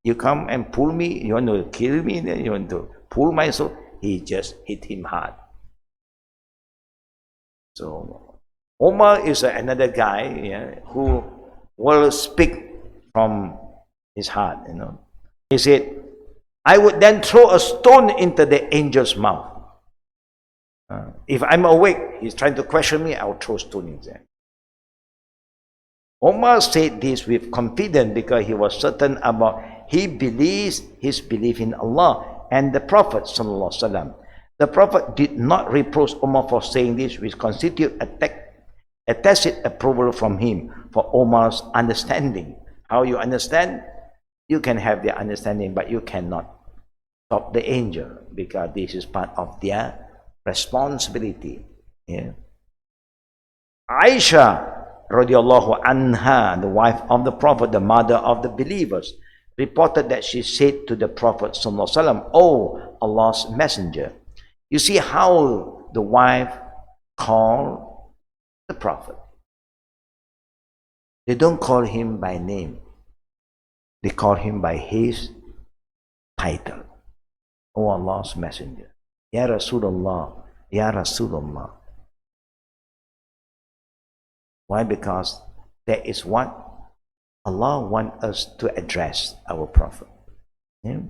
You come and pull me, you want to kill me, then you want to pull my soul. He just hit him hard. So Omar is another guy who will speak from his heart. He said, I would then throw a stone into the angel's mouth. If I'm awake, he's trying to question me, I'll throw a stone in there. Omar said this with confidence because he was certain about he believes his belief in Allah and the Prophet sallallahu alaihi wasallam. The Prophet did not reproach Omar for saying this, which constitute a tacit approval from him for Omar's understanding. How you understand? You can have the understanding, but you cannot stop the angel because this is part of their responsibility. Yeah. Aisha radiallahu anha, the wife of the Prophet, the mother of the believers, reported that she said to the Prophet sallallahu alaihi wasallam, "Oh, Allah's messenger." You see how the wife called the Prophet. They don't call him by name. They call him by his title. Oh, Allah's messenger. Ya Rasulullah. Ya Rasulullah. Why? Because that is what Allah wants us to address our Prophet. Yeah?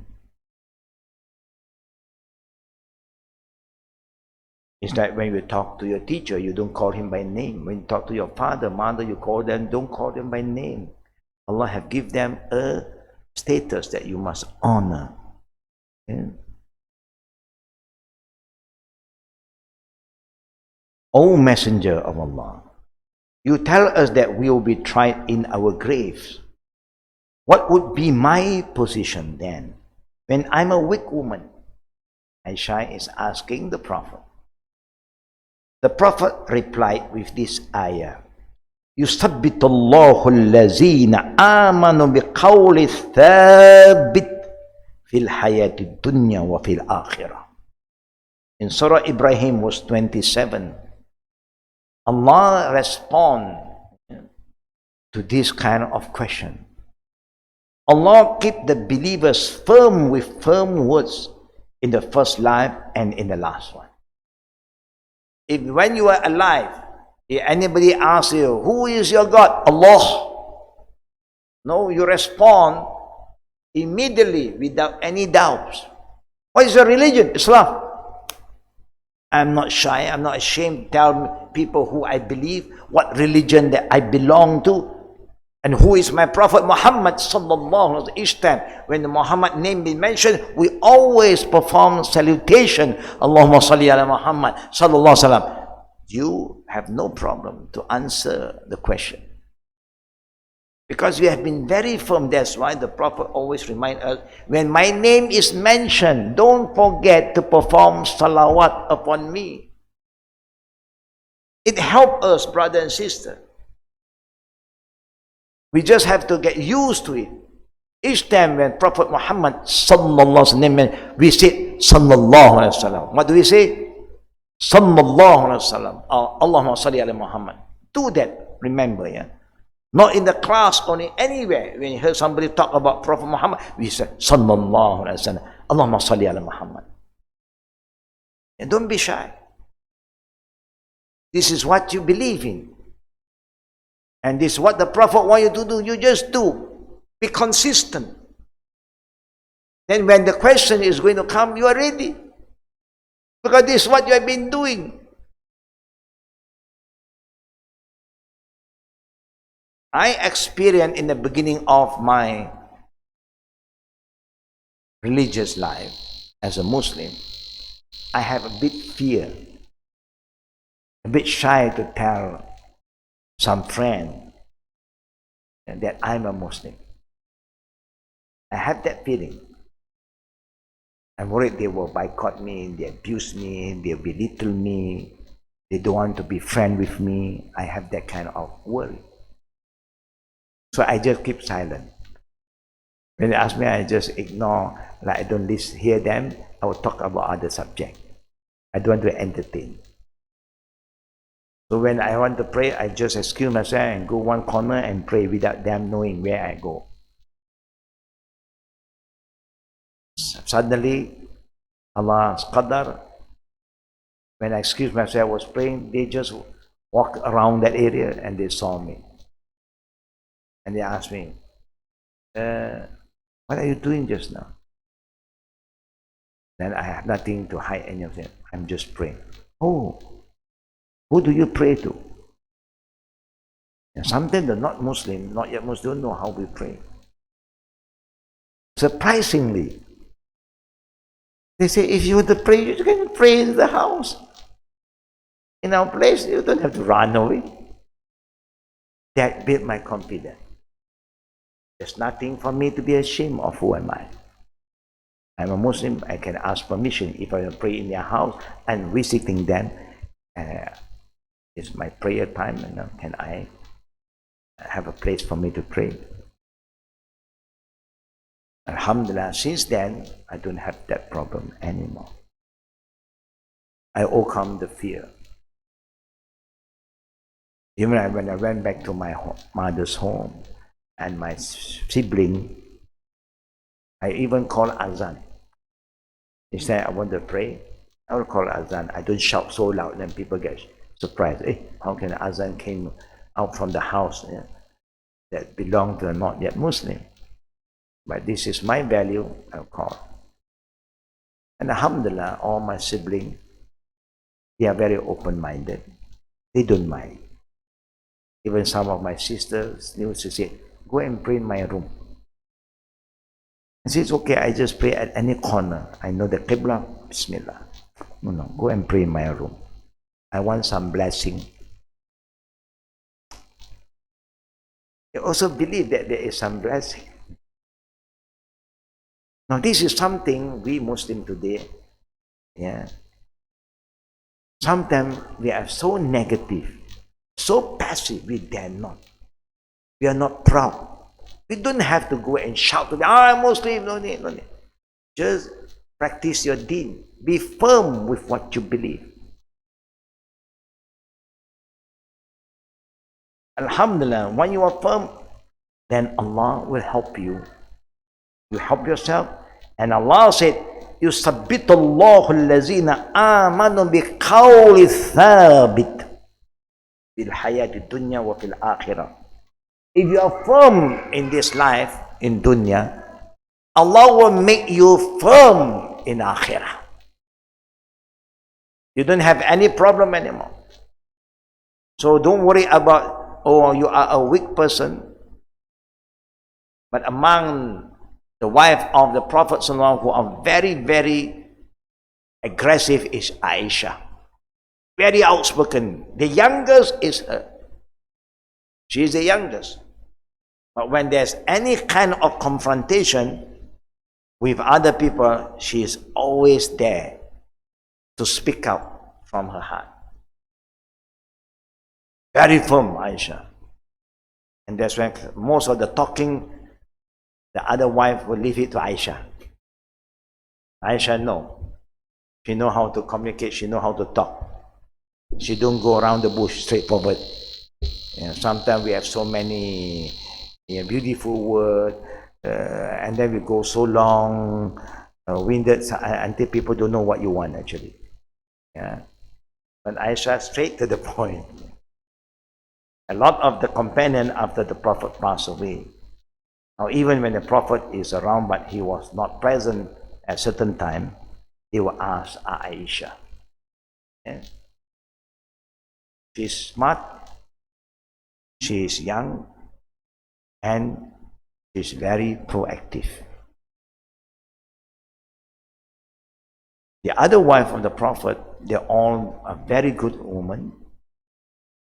It's like when you talk to your teacher, you don't call him by name. When you talk to your father, mother, you call them, don't call them by name. Allah have given them a status that you must honor. Yeah? O Messenger of Allah, you tell us that we will be tried in our graves. What would be my position then when I'm a weak woman? Aisha is asking the Prophet. The Prophet replied with this ayah, يُثَبِّتُ اللَّهُ الَّذِينَ آمَنُوا بِقَوْلِ الثَّابِتِ فِي الْحَيَاةِ الدُّنْيَا وَفِي الْآخِرَةِ. In Surah Ibrahim verse 27, Allah responds to this kind of question. Allah keep the believers firm with firm words in the first life and in the last one. If when you are alive, if anybody asks you, who is your God? Allah. No, you respond immediately without any doubts. What is your religion? Islam. I'm not shy, I'm not ashamed to tell people who I believe, what religion that I belong to, and who is my Prophet Muhammad sallallahu alaihi wasallam. Each time when the Muhammad name is mentioned, we always perform salutation. Allahumma salli ala Muhammad sallallahu alaihi wasallam. You have no problem to answer the question. Because we have been very firm. That's why the Prophet always reminds us, when my name is mentioned, don't forget to perform salawat upon me. It helps us, brother and sister. We just have to get used to it. Each time when Prophet Muhammad sallallahu alaihi wasallam, we say sallallahu alaihi wasallam. What do we say? Sallallahu alaihi wasallam. Allahumma salli ala Muhammad. Do that. Remember, yeah. Not in the class, only anywhere. When you hear somebody talk about Prophet Muhammad, we say sallallahu alaihi wasallam. Allahumma salli ala Muhammad. And don't be shy. This is what you believe in. And this is what the Prophet wants you to do. You just do. Be consistent. Then when the question is going to come, you are ready. Because this is what you have been doing. I experienced in the beginning of my religious life as a Muslim, I have a bit fear, a bit shy to tell some friend that I'm a Muslim. I have that feeling. I'm worried they will boycott me, they abuse me, they belittle me, they don't want to be friends with me. I have that kind of worry. So I just keep silent. When they ask me, I just ignore, like I don't hear them. I will talk about other subjects. I don't want to entertain. So when I want to pray, I just excuse myself and go one corner and pray without them knowing where I go. Suddenly, Allah's qadar, when I excused myself, I was praying, they just walked around that area and they saw me. And they asked me, what are you doing just now? Then I have nothing to hide anything. I'm just praying. Oh, who do you pray to? And sometimes the not Muslim, not yet Muslim, don't know how we pray. Surprisingly, they say if you want to pray, you can pray in the house. In our place, you don't have to run away. That built my confidence. There's nothing for me to be ashamed of. Who am I? I'm a Muslim. I can ask permission if I pray in their house and visiting them. It's my prayer time. Can I have a place for me to pray? Alhamdulillah, since then, I don't have that problem anymore. I overcome the fear. Even when I went back to my mother's home and my sibling, I even call Azan. He said, I want to pray. I will call Azan. I don't shout so loud, then people get surprised. How can Azan came out from the house that belonged to a not yet Muslim? But this is my value, I'll call. And Alhamdulillah, all my siblings, they are very open-minded. They don't mind. Even some of my sisters used to say, go and pray in my room. I say, it's okay, I just pray at any corner. I know the Qibla, Bismillah. No, go and pray in my room. I want some blessing. They also believe that there is some blessing. Now this is something we Muslims today, sometimes we are so negative, so passive, we dare not. We are not proud. We don't have to go and shout to them, I'm Muslim, no need. Just practice your deen. Be firm with what you believe. Alhamdulillah, when you are firm, then Allah will help you. You help yourself. And Allah said, يُثَبِّتُ اللَّهُ الَّذِينَ آمَنُوا بِقَوْلِ الثَّابِتِ فِي الْحَيَاةِ الدُّنْيَا وَفِي الْآخِرَةِ. If you are firm in this life, in dunya, Allah will make you firm in akhirah. You don't have any problem anymore. So don't worry about, you are a weak person. But among the wife of the Prophet ﷺ who are very, very aggressive is Aisha. Very outspoken. The youngest is her. She is the youngest. But when there's any kind of confrontation with other people, she is always there to speak out from her heart. Very firm, Aisha. And that's when most of the talking, the other wife will leave it to Aisha. Aisha know. She know how to communicate. She know how to talk. She don't go around the bush, straightforward. Sometimes we have so many beautiful words, and then we go so long, winded until people don't know what you want actually. But Aisha straight to the point. A lot of the companions after the Prophet passed away, now even when the Prophet is around but he was not present at a certain time, they will ask Aisha. She's smart, she is young, and she's very proactive. The other wife of the Prophet, they're all a very good woman,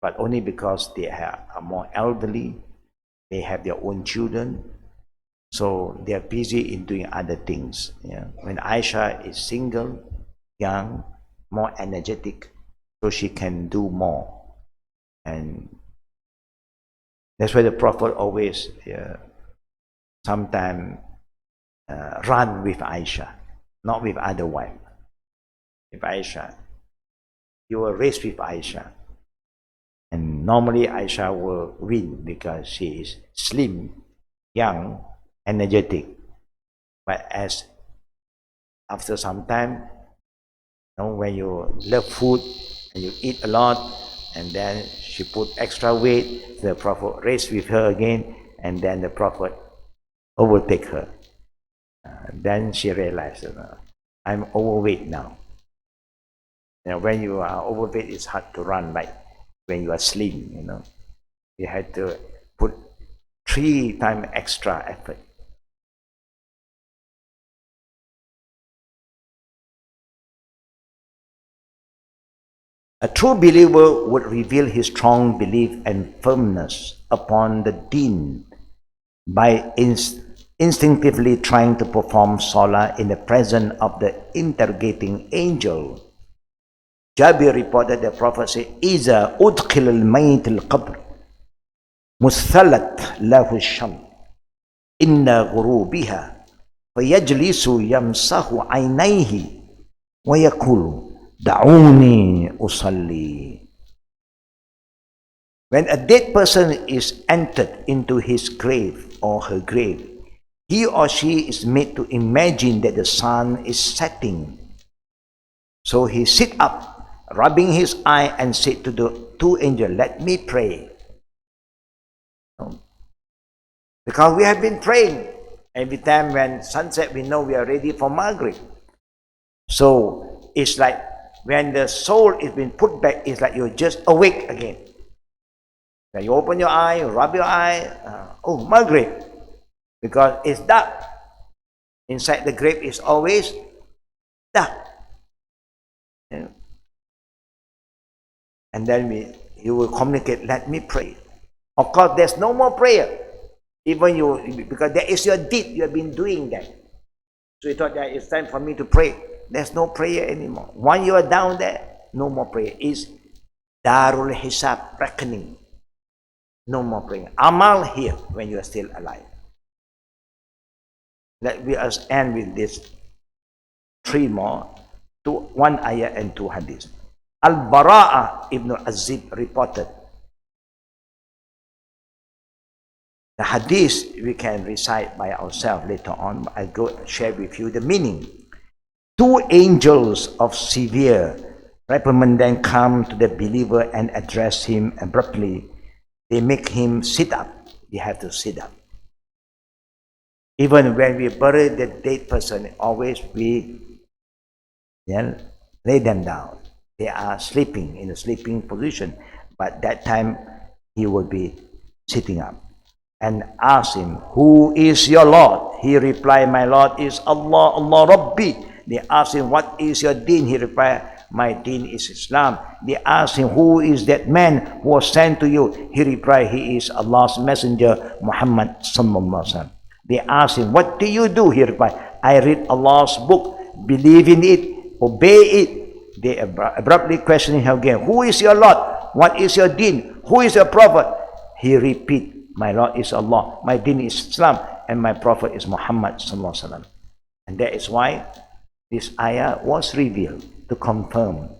but only because they are more elderly, they have their own children, so they are busy in doing other things. When Aisha is single, young, more energetic, so she can do more. And that's why the Prophet always sometimes run with Aisha, not with other wives. With Aisha, you will race with Aisha. And normally Aisha will win because she is slim, young, energetic. But after some time, when you love food and you eat a lot, and then she put extra weight, the Prophet raced with her again, and then the Prophet overtake her. Then she realized, I'm overweight now. When you are overweight, it's hard to run like when you are slim, You had to put 3 times extra effort. A true believer would reveal his strong belief and firmness upon the deen by instinctively trying to perform salah in the presence of the interrogating angel. Jabir reported the Prophet said, "Iza udkhil al-mayt al-qabr musthalat lahu sham inna ghurubiha fayajlisu yamsahu aynayhi wa yaqulu da'uni usalli." When a dead person is entered into his grave or her grave, he or she is made to imagine that the sun is setting. So he sit up, rubbing his eye, and said to the 2 angels, "Let me pray." Because we have been praying. Every time when sunset, we know we are ready for Maghrib. So it's like when the soul is being put back, it's like you're just awake again. Then you open your eye, you rub your eye, Maghrib. Because it's dark. Inside the grave is always dark. And then you will communicate, "Let me pray." Of course, there's no more prayer. Even because that is your deed, you have been doing that. So you thought that it's time for me to pray. There's no prayer anymore. Once you are down there, no more prayer. It's Darul Hisab, reckoning. No more prayer. Amal here when you are still alive. Let us end with this 3 more, 1 ayah and 2 hadith. Al-Barzakh ibn Azib reported. The hadith we can recite by ourselves later on. I'll go share with you the meaning. 2 angels of severe reprimand then come to the believer and address him abruptly. They make him sit up. He have to sit up. Even when we bury the dead person, always we lay them down. They are sleeping in a sleeping position, but that time he will be sitting up. And ask him, "Who is your Lord?" He replied, "My Lord is Allah, Allah Rabbi." They asked him, "What is your deen?" He replied, "My deen is Islam." They asked him, "Who is that man who was sent to you?" He replied, "He is Allah's messenger, Muhammad sallallahu alaihi wasallam." They asked him, "What do you do?" He replied, "I read Allah's book, believe in it, obey it." They abruptly questioned him again, "Who is your Lord? What is your deen? Who is your prophet?" He repeated, "My Lord is Allah, my deen is Islam, and my prophet is Muhammad sallallahu alaihi wasallam." And that is why this ayah was revealed to confirm.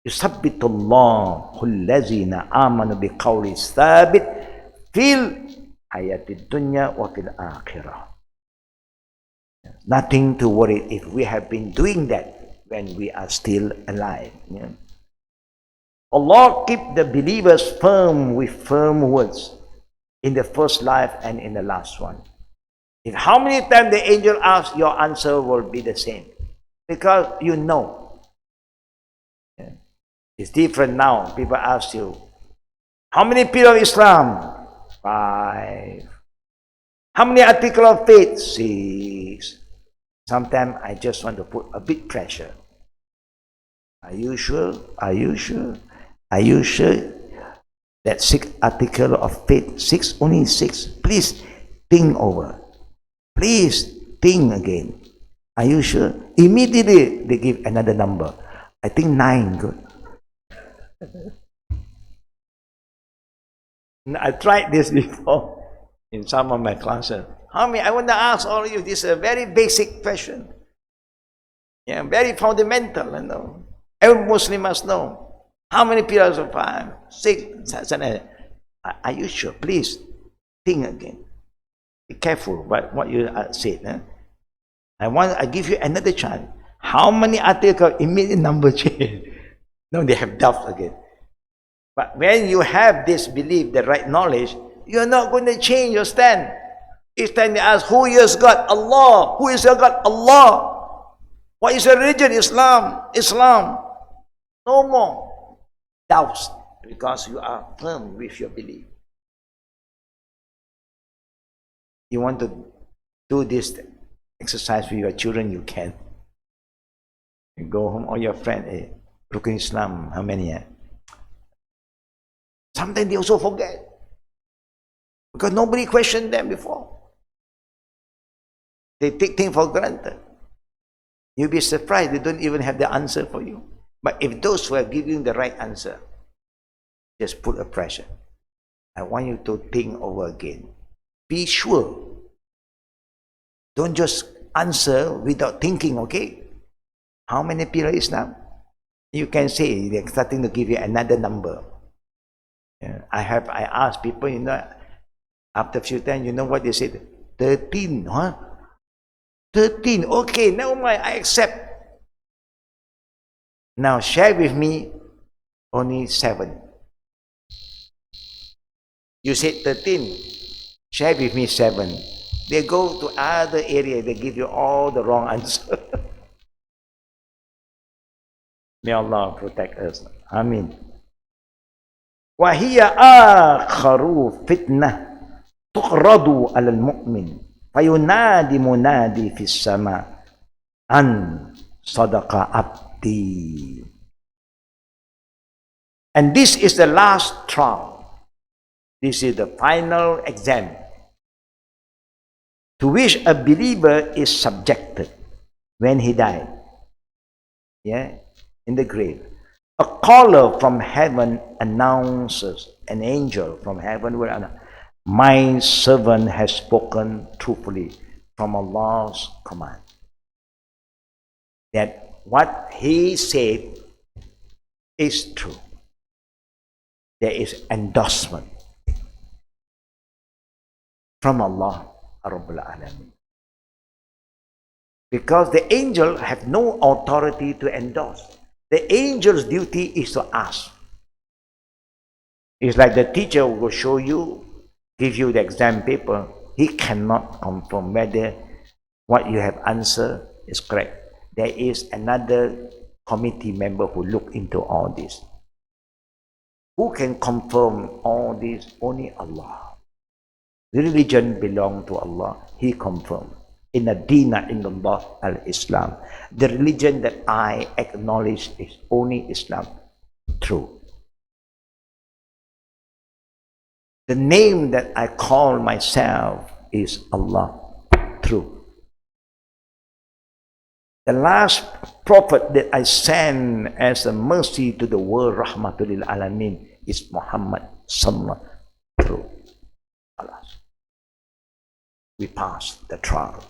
يُثَبِّتُ اللَّهُ الَّذِينَ آمَنُوا بِقَوْلِ الثَّابِتِ فِي الْحَيَاةِ الدُّنْيَا وَفِي الْآخِرَةِ. Nothing to worry if we have been doing that when we are still alive. Allah keep the believers firm with firm words in the first life and in the last one. If how many times the angel asks, your answer will be the same. Because you know. It's different now. People ask you, how many pillars of Islam? 5. How many articles of faith? 6. Sometimes I just want to put a bit pressure. Are you sure? Are you sure? Are you sure? That 6 article of faith, 6, only 6. Please think over. Please think again. Are you sure? Immediately they give another number. I think 9, good. I tried this before in some of my classes. How many? I want to ask all of you, this is a very basic question. Yeah, very fundamental, you know. Every Muslim must know. How many pillars of 5? 6. Are you sure? Please think again. Be careful about what you said. I give you another chance. How many articles? Immediate number change. No, they have doubts again. But when you have this belief, the right knowledge, you're not going to change your stand. Each time they ask, who is God? Allah. Who is your God? Allah. What is a religion? Islam. Islam. No more doubts because you are firm with your belief. You want to do this exercise with your children, you can. You go home, or your friend, hey, Rukun Islam, how many? Sometimes they also forget. Because nobody questioned them before. They take things for granted. You'll be surprised they don't even have the answer for you. But if those who are giving the right answer, just put a pressure. I want you to think over again. Be sure. Don't just answer without thinking, okay? How many pillars Islam? You can say they're starting to give you another number. Yeah. I asked people, after a few times, you know what they said? 13, huh? 13, okay, never mind, I accept. Now share with me only 7. You said 13, share with me 7. They go to other area, they give you all the wrong answer. May Allah protect us. Amin. وهي آخر فتنة تُعْرَضُ على المؤمن فينادي منادي في السماء أن صدق عبدي. And this is the last trial. This is the final exam to which a believer is subjected when he died. Yeah, in the grave. A caller from heaven announces, an angel from heaven will announce, my servant has spoken truthfully from Allah's command. That what he said is true. There is endorsement from Allah Rabbul Alamin. Because the angel have no authority to endorse. The angel's duty is to ask. It's like the teacher will show you, give you the exam paper. He cannot confirm whether what you have answered is correct. There is another committee member who look into all this. Who can confirm all this? Only Allah. The religion belongs to Allah. He confirmed. Inna dina indallah al-Islam. The religion that I acknowledge is only Islam. True. The name that I call myself is Allah. True. The last prophet that I sent as a mercy to the world, Rahmatul Alamin, is Muhammad Sallallahu. True. Alas. We passed the trial.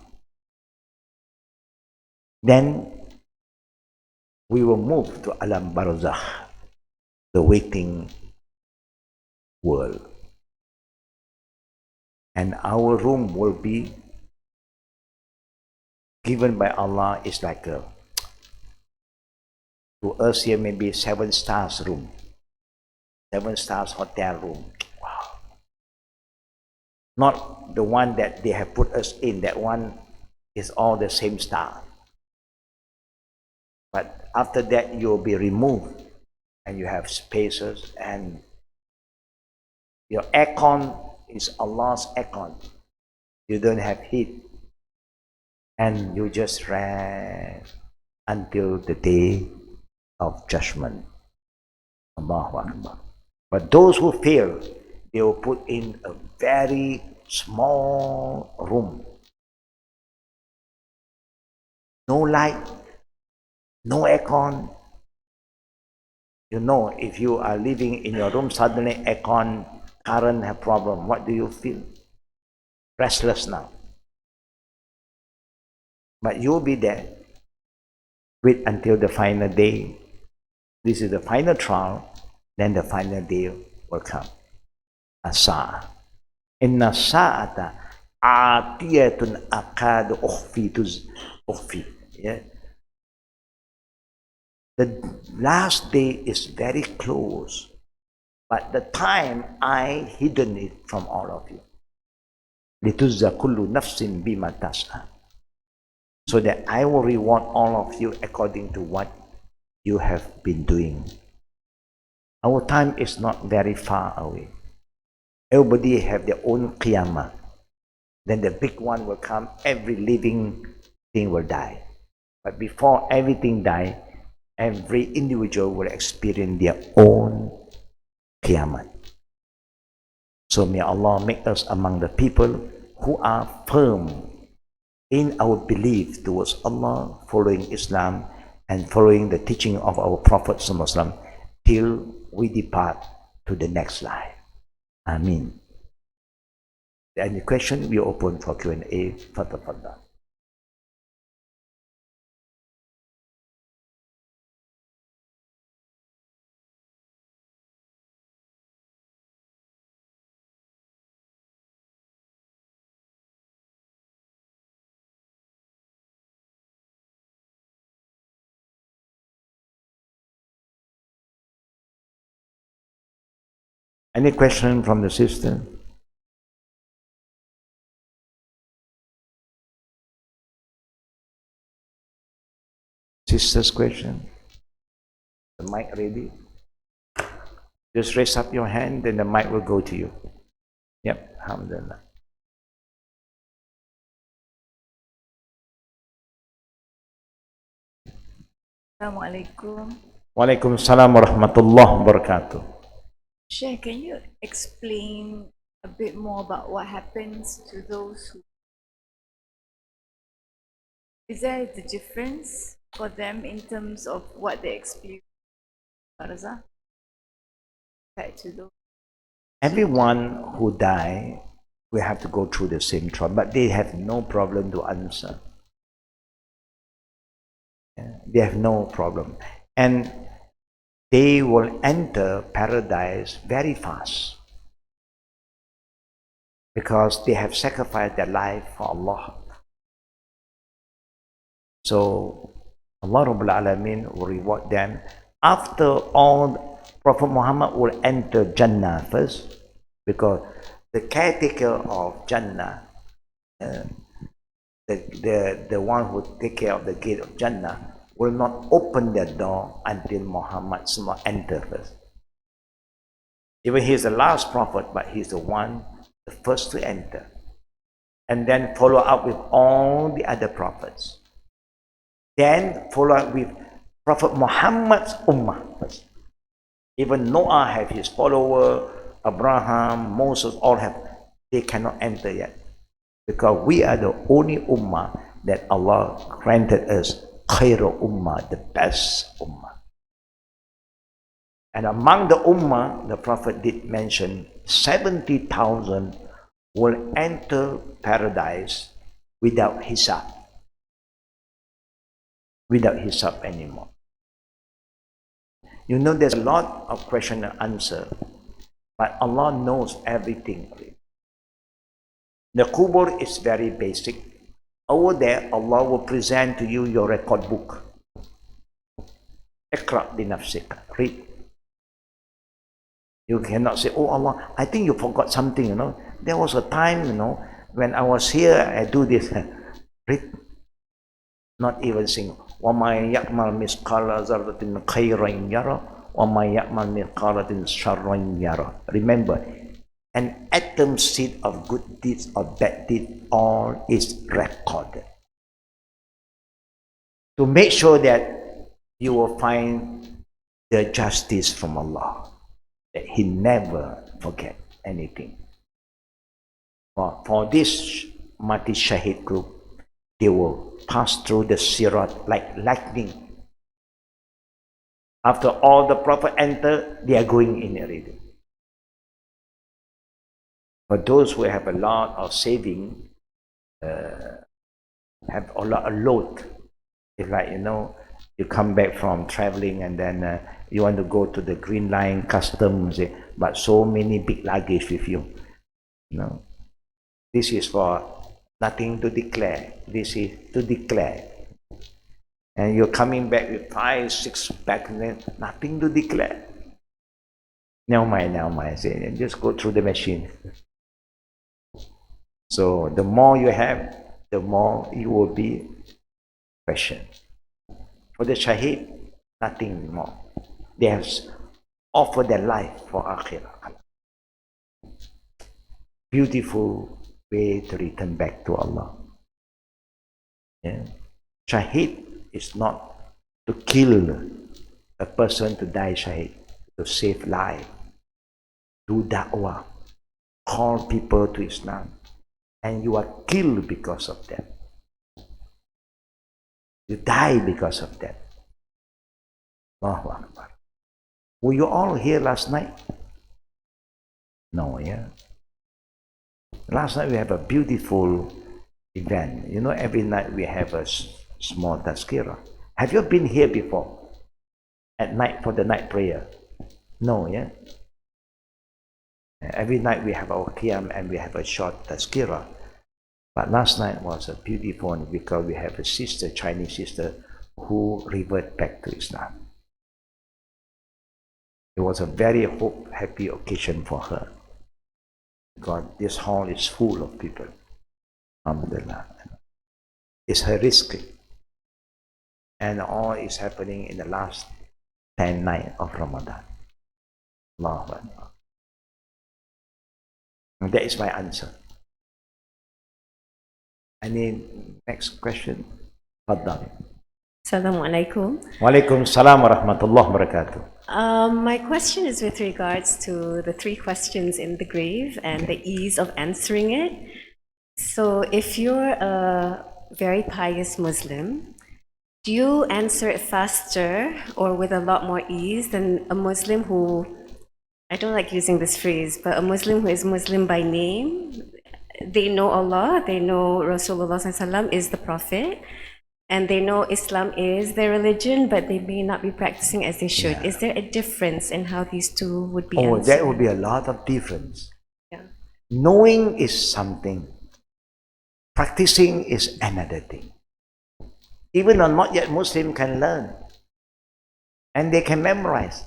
Then we will move to Al-Barzakh, the waiting world. And our room will be given by Allah is like to us here maybe 7 stars room, 7 stars hotel room. Wow. Not the one that they have put us in, that one is all the same star. But after that, you'll be removed and you have spaces, and your aircon is Allah's aircon. You don't have heat. And you just rest until the day of judgment. Allahu Akbar. But those who fail, they will put in a very small room. No light, no aircon. You know, if you are living in your room, suddenly aircon current have problem, what do you feel? Restless now. But you'll be there. Wait until the final day. This is the final trial. Then the final day will come. As-sa'a. Inna sa'ata atiyatun akadu ukhfi. Yeah. The last day is very close. But the time I hidden it from all of you. Lituzza kullu nafsin bima tas'a. so that I will reward all of you according to what you have been doing. Our time is not very far away. Everybody have their own qiyamah. Then the big one will come, every living thing will die. But before everything die, every individual will experience their own qiyamah. So may Allah make us among the people who are firm in our belief towards Allah, following Islam and following the teaching of our Prophet ﷺ till we depart to the next life. Ameen. Any question, we open for Q&A. Fatafaddal. Any question from the sister? Sister's question? The mic ready? Just raise up your hand, then the mic will go to you. Yep, alhamdulillah. Assalamualaikum. Waalaikumsalam warahmatullahi wabarakatuh. Sheikh, can you explain a bit more about what happens to those who... Is there the difference for them in terms of what they experience? Barzakh? Compared to those? Everyone who die will have to go through the same trial, but they have no problem to answer. They have no problem. And they will enter paradise very fast because they have sacrificed their life for Allah. So Allah Rabbul Alameen will reward them. After all, Prophet Muhammad will enter Jannah first because the caretaker of Jannah, the one who take care of the gate of Jannah, will not open the door until Muhammad enter first. Even he is the last prophet, but he is the one, the first to enter. And then follow up with all the other prophets. Then follow up with Prophet Muhammad's ummah first. Even Noah have his follower, Abraham, Moses, all have. They cannot enter yet. Because we are the only ummah that Allah granted us khairu ummah, the best ummah. And among the ummah, the Prophet did mention 70,000 will enter paradise without hisab. Without hisab anymore. You know, there's a lot of question and answer, but Allah knows everything. The qubur is very basic. Over there, Allah will present to you your record book. Iqra bi nafsik. Read. You cannot say, oh Allah, I think you forgot something, you know. There was a time, you know, when I was here, I do this. Read. Not even sing. وَمَا يَعْمَلْ مِثْقَالَ ذَرَّةٍ خَيْرًا يَرَى وَمَا يَعْمَلْ مِثْقَالَ شَرًّا يَرَى. Remember, an atom seed of good deeds or bad deeds, all is recorded. To make sure that you will find the justice from Allah, that He never forget anything. For this Mati Shahid group, they will pass through the Sirat like lightning. After all the Prophet enter, they are going in already. For those who have a lot of saving, have a lot of load. It's like, you know, you come back from traveling and then you want to go to the Green Line customs, but so many big luggage with you. You know, this is for nothing to declare. This is to declare. And you're coming back with 5, 6 bags, nothing to declare. Never mind. Say, just go through the machine. So the more you have, the more you will be question. For the shaheed, nothing more. They have offered their life for akhirah. Beautiful way to return back to Allah. Yeah. Shaheed is not to kill a person to die shaheed, to save life, do da'wah, call people to Islam, and you are killed because of that. You die because of that. Allahu Akbar. Were you all here last night? No, yeah. Last night we have a beautiful event. You know, every night we have a small tazkirah. Have you been here before? At night for the night prayer? No, yeah? Every night we have our qiyam and we have a short tazkirah. But last night was a beautiful one because we have a sister, Chinese sister, who reverted back to Islam. It was a very happy occasion for her. God, this hall is full of people. Alhamdulillah. It's her risk. And all is happening in the last 10 nights of Ramadan. Allahu Akbar. And that is my answer. Any next question? Faddal. Assalamu alaikum. Walaikum salam wa rahmatullah wa barakatuh. My question is with regards to the 3 questions in the grave and the ease of answering it. So if you're a very pious Muslim, do you answer it faster or with a lot more ease than a Muslim who, I don't like using this phrase, but a Muslim who is Muslim by name? They know Allah, they know Rasulullah ﷺ is the Prophet, and they know Islam is their religion, but they may not be practicing as they should. Yeah. Is there a difference in how these two would be answered? There would be a lot of difference. Yeah. Knowing is something. Practicing is another thing. Even a not yet Muslim can learn. And they can memorize.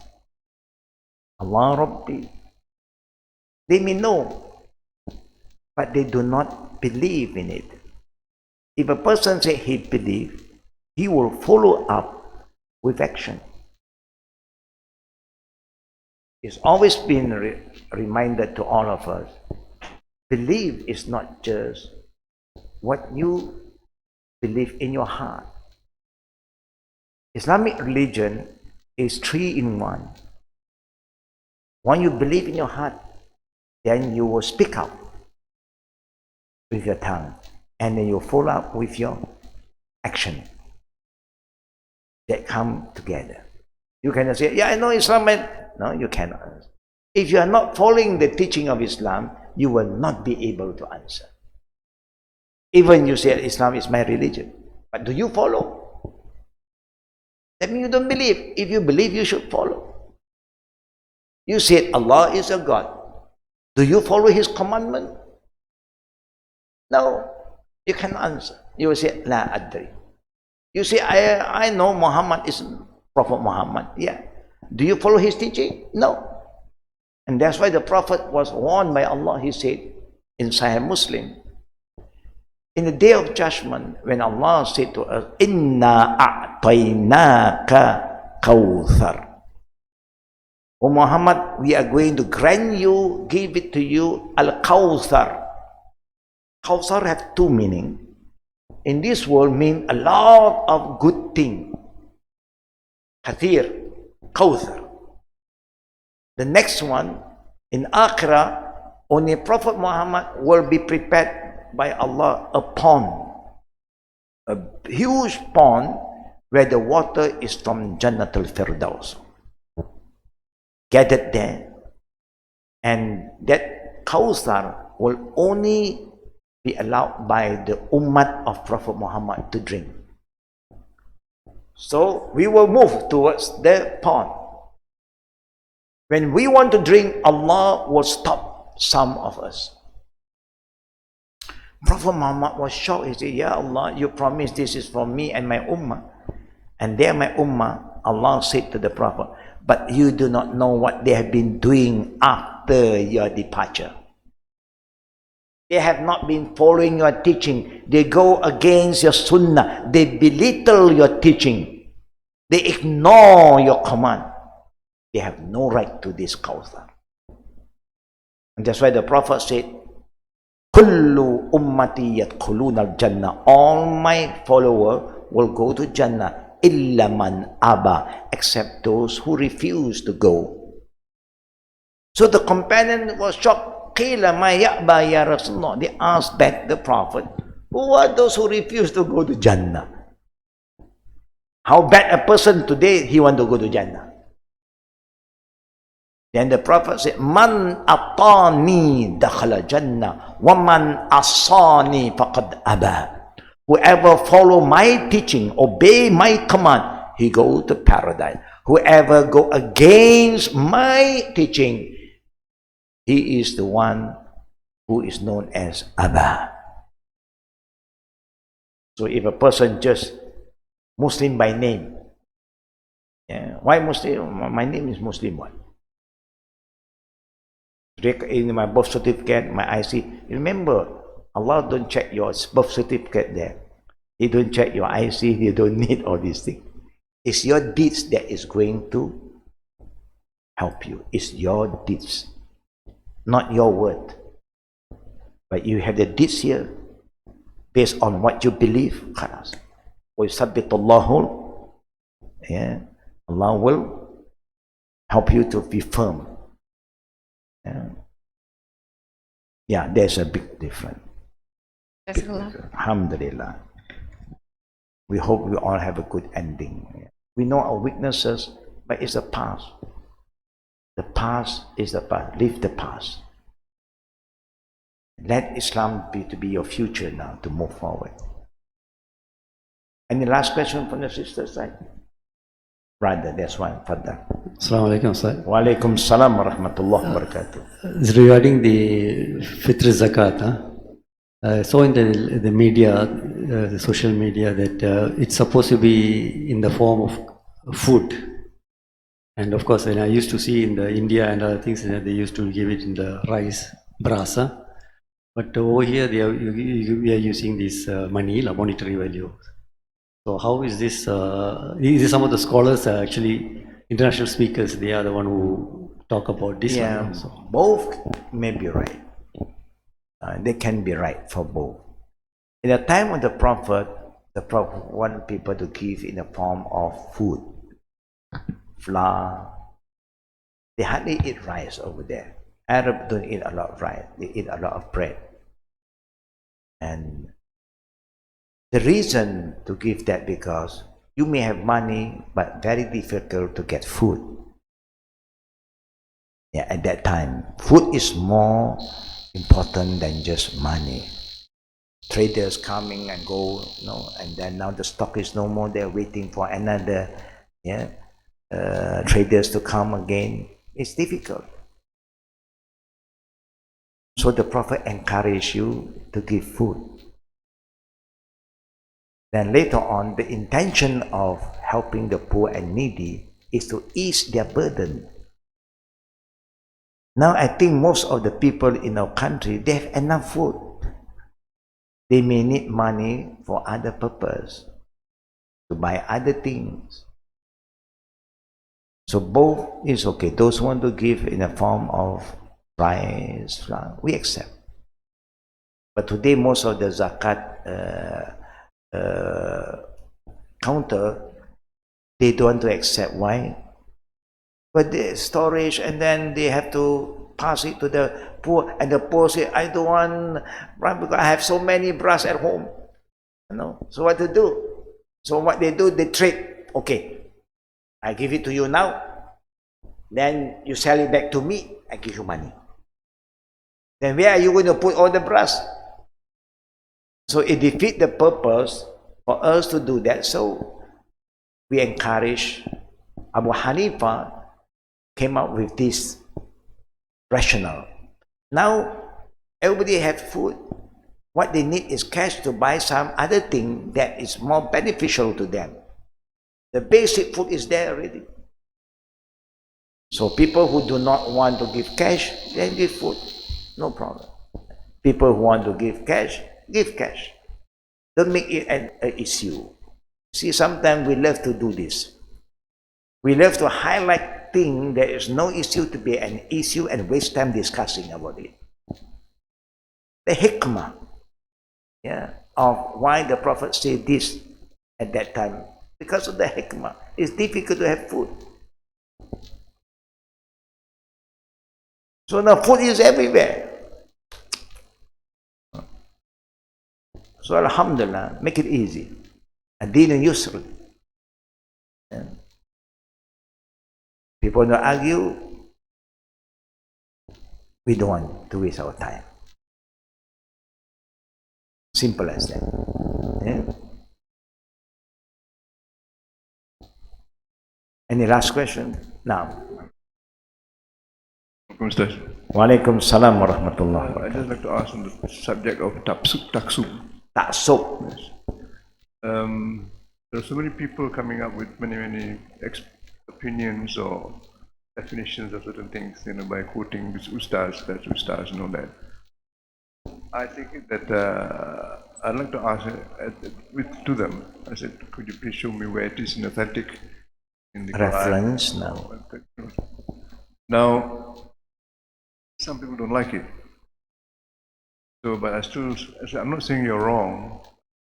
Allah Rabbi. They may know, but they do not believe in it. If a person says he believes, he will follow up with action. It's always been reminded to all of us, belief is not just what you believe in your heart. Islamic religion is 3 in 1. When you believe in your heart, then you will speak out with your tongue, and then you follow up with your action. That come together. You cannot say, yeah, I know Islam. No, you cannot answer. If you are not following the teaching of Islam, you will not be able to answer. Even you say Islam is my religion, but do you follow? That means you don't believe. If you believe, you should follow. You said Allah is a God. Do you follow His commandment? No, you can answer. You will say, La adri. You say, I know Muhammad is Prophet Muhammad. Yeah. Do you follow his teaching? No. And that's why the Prophet was warned by Allah. He said in Sahih Muslim, in the day of judgment, when Allah said to us, Inna a'tainaka kawthar. O Muhammad, we are going to grant you, give it to you, al-kawthar. Kawthar have 2 meanings. In this world mean a lot of good thing. Kathir, Kawthar. The next one, in Akhirah, only Prophet Muhammad will be prepared by Allah a pond. A huge pond where the water is from Jannatul Firdaus. Gathered there. And that Kawthar will only be allowed by the ummah of Prophet Muhammad to drink. So we will move towards the pond. When we want to drink, Allah will stop some of us. Prophet Muhammad was shocked. He said, Ya Allah, you promised this is for me and my ummah. And they are my ummah. Allah said to the Prophet, but you do not know what they have been doing after your departure. They have not been following your teaching. They go against your sunnah. They belittle your teaching. They ignore your command. They have no right to this Kawthar. And that's why the Prophet said, Kullu ummati yadkhuluna al-jannah. All my followers will go to Jannah. Illa man aba. Except those who refuse to go. So the companion was shocked. Qila ma ya'ba ya Rasulullah. They asked back the Prophet, who are those who refuse to go to Jannah? How bad a person today, he want to go to Jannah. Then the Prophet said, Man atani dakhala Jannah, wa man asani faqad aba. Whoever follow my teaching, obey my command, he go to paradise. Whoever go against my teaching, he is the one who is known as Aba. So if a person just Muslim by name, why Muslim? My name is Muslim one. In my birth certificate, my IC, remember, Allah don't check your birth certificate there. He don't check your IC, He don't need all these things. It's your deeds that is going to help you. It's your deeds, not your word. But you have the deeds here, based on what you believe. Khalas. Yeah, Allah will help you to be firm. Yeah, there's a big difference. Alhamdulillah. We hope we all have a good ending. We know our weaknesses, but it's the past. The past is the past. Leave the past. Let Islam to be your future now, to move forward. Any last question from the sister side? Brother, that's one. Fadda. Assalamu alaikum, sir. Wa alaikum salam wa rahmatullahi wa barakatuh. It's regarding the Fitr Zakat. I saw in the media, the social media, that it's supposed to be in the form of food. And of course, and I used to see in the India and other things, they used to give it in the rice, brasa. But over here, we are using this money, monetary value. So how is this? These are some of the scholars, actually international speakers. They are the one who talk about this. Yeah, both may be right. They can be right for both. In the time of the Prophet wanted people to give in the form of food, flour. They hardly eat rice over there. Arabs don't eat a lot of rice. They eat a lot of bread. And the reason to give that, because you may have money, but very difficult to get food. Yeah, at that time, food is more important than just money. Traders coming and go, and then now the stock is no more. They're waiting for another, traders to come again. It's difficult. So the Prophet encouraged you to give food. Then later on, the intention of helping the poor and needy is to ease their burden. Now I think most of the people in our country, they have enough food. They may need money for other purpose, to buy other things. So both is okay. Those who want to give in the form of rice, flour, we accept. But today most of the zakat counter, they don't want to accept. Why? But the storage, and then they have to pass it to the poor, and the poor say, I don't want, because I have so many brass at home. So what to do? So what they do, they trade. Okay, I give it to you now, then you sell it back to me, I give you money. Then where are you going to put all the brass? So it defeats the purpose for us to do that. So we encourage. Abu Hanifa came up with this rationale. Now everybody have food. What they need is cash to buy some other thing that is more beneficial to them. The basic food is there already. So people who do not want to give cash, then give food. No problem. People who want to give cash, give cash. Don't make it an issue. See, sometimes we love to do this. We love to highlight things there is no issue to be an issue and waste time discussing about it. The hikmah, of why the Prophet said this at that time. Because of the hikmah. It's difficult to have food. So now food is everywhere. So Alhamdulillah, make it easy. Ad-dinu yusr. People don't argue. We don't want to waste our time. Simple as that. Any last question? Now. Walaikum salam wa rahmatullah. I'd just like to ask on the subject of taksub. Ta'assub. Yes. There are so many people coming up with many opinions or definitions of certain things, by quoting this ustaz, that ustaz, and all that. I think that I'd like to ask to them. I said, could you please show me where it is in authentic in the reference Quran? Now, some people don't like it. So, but I'm not saying you're wrong.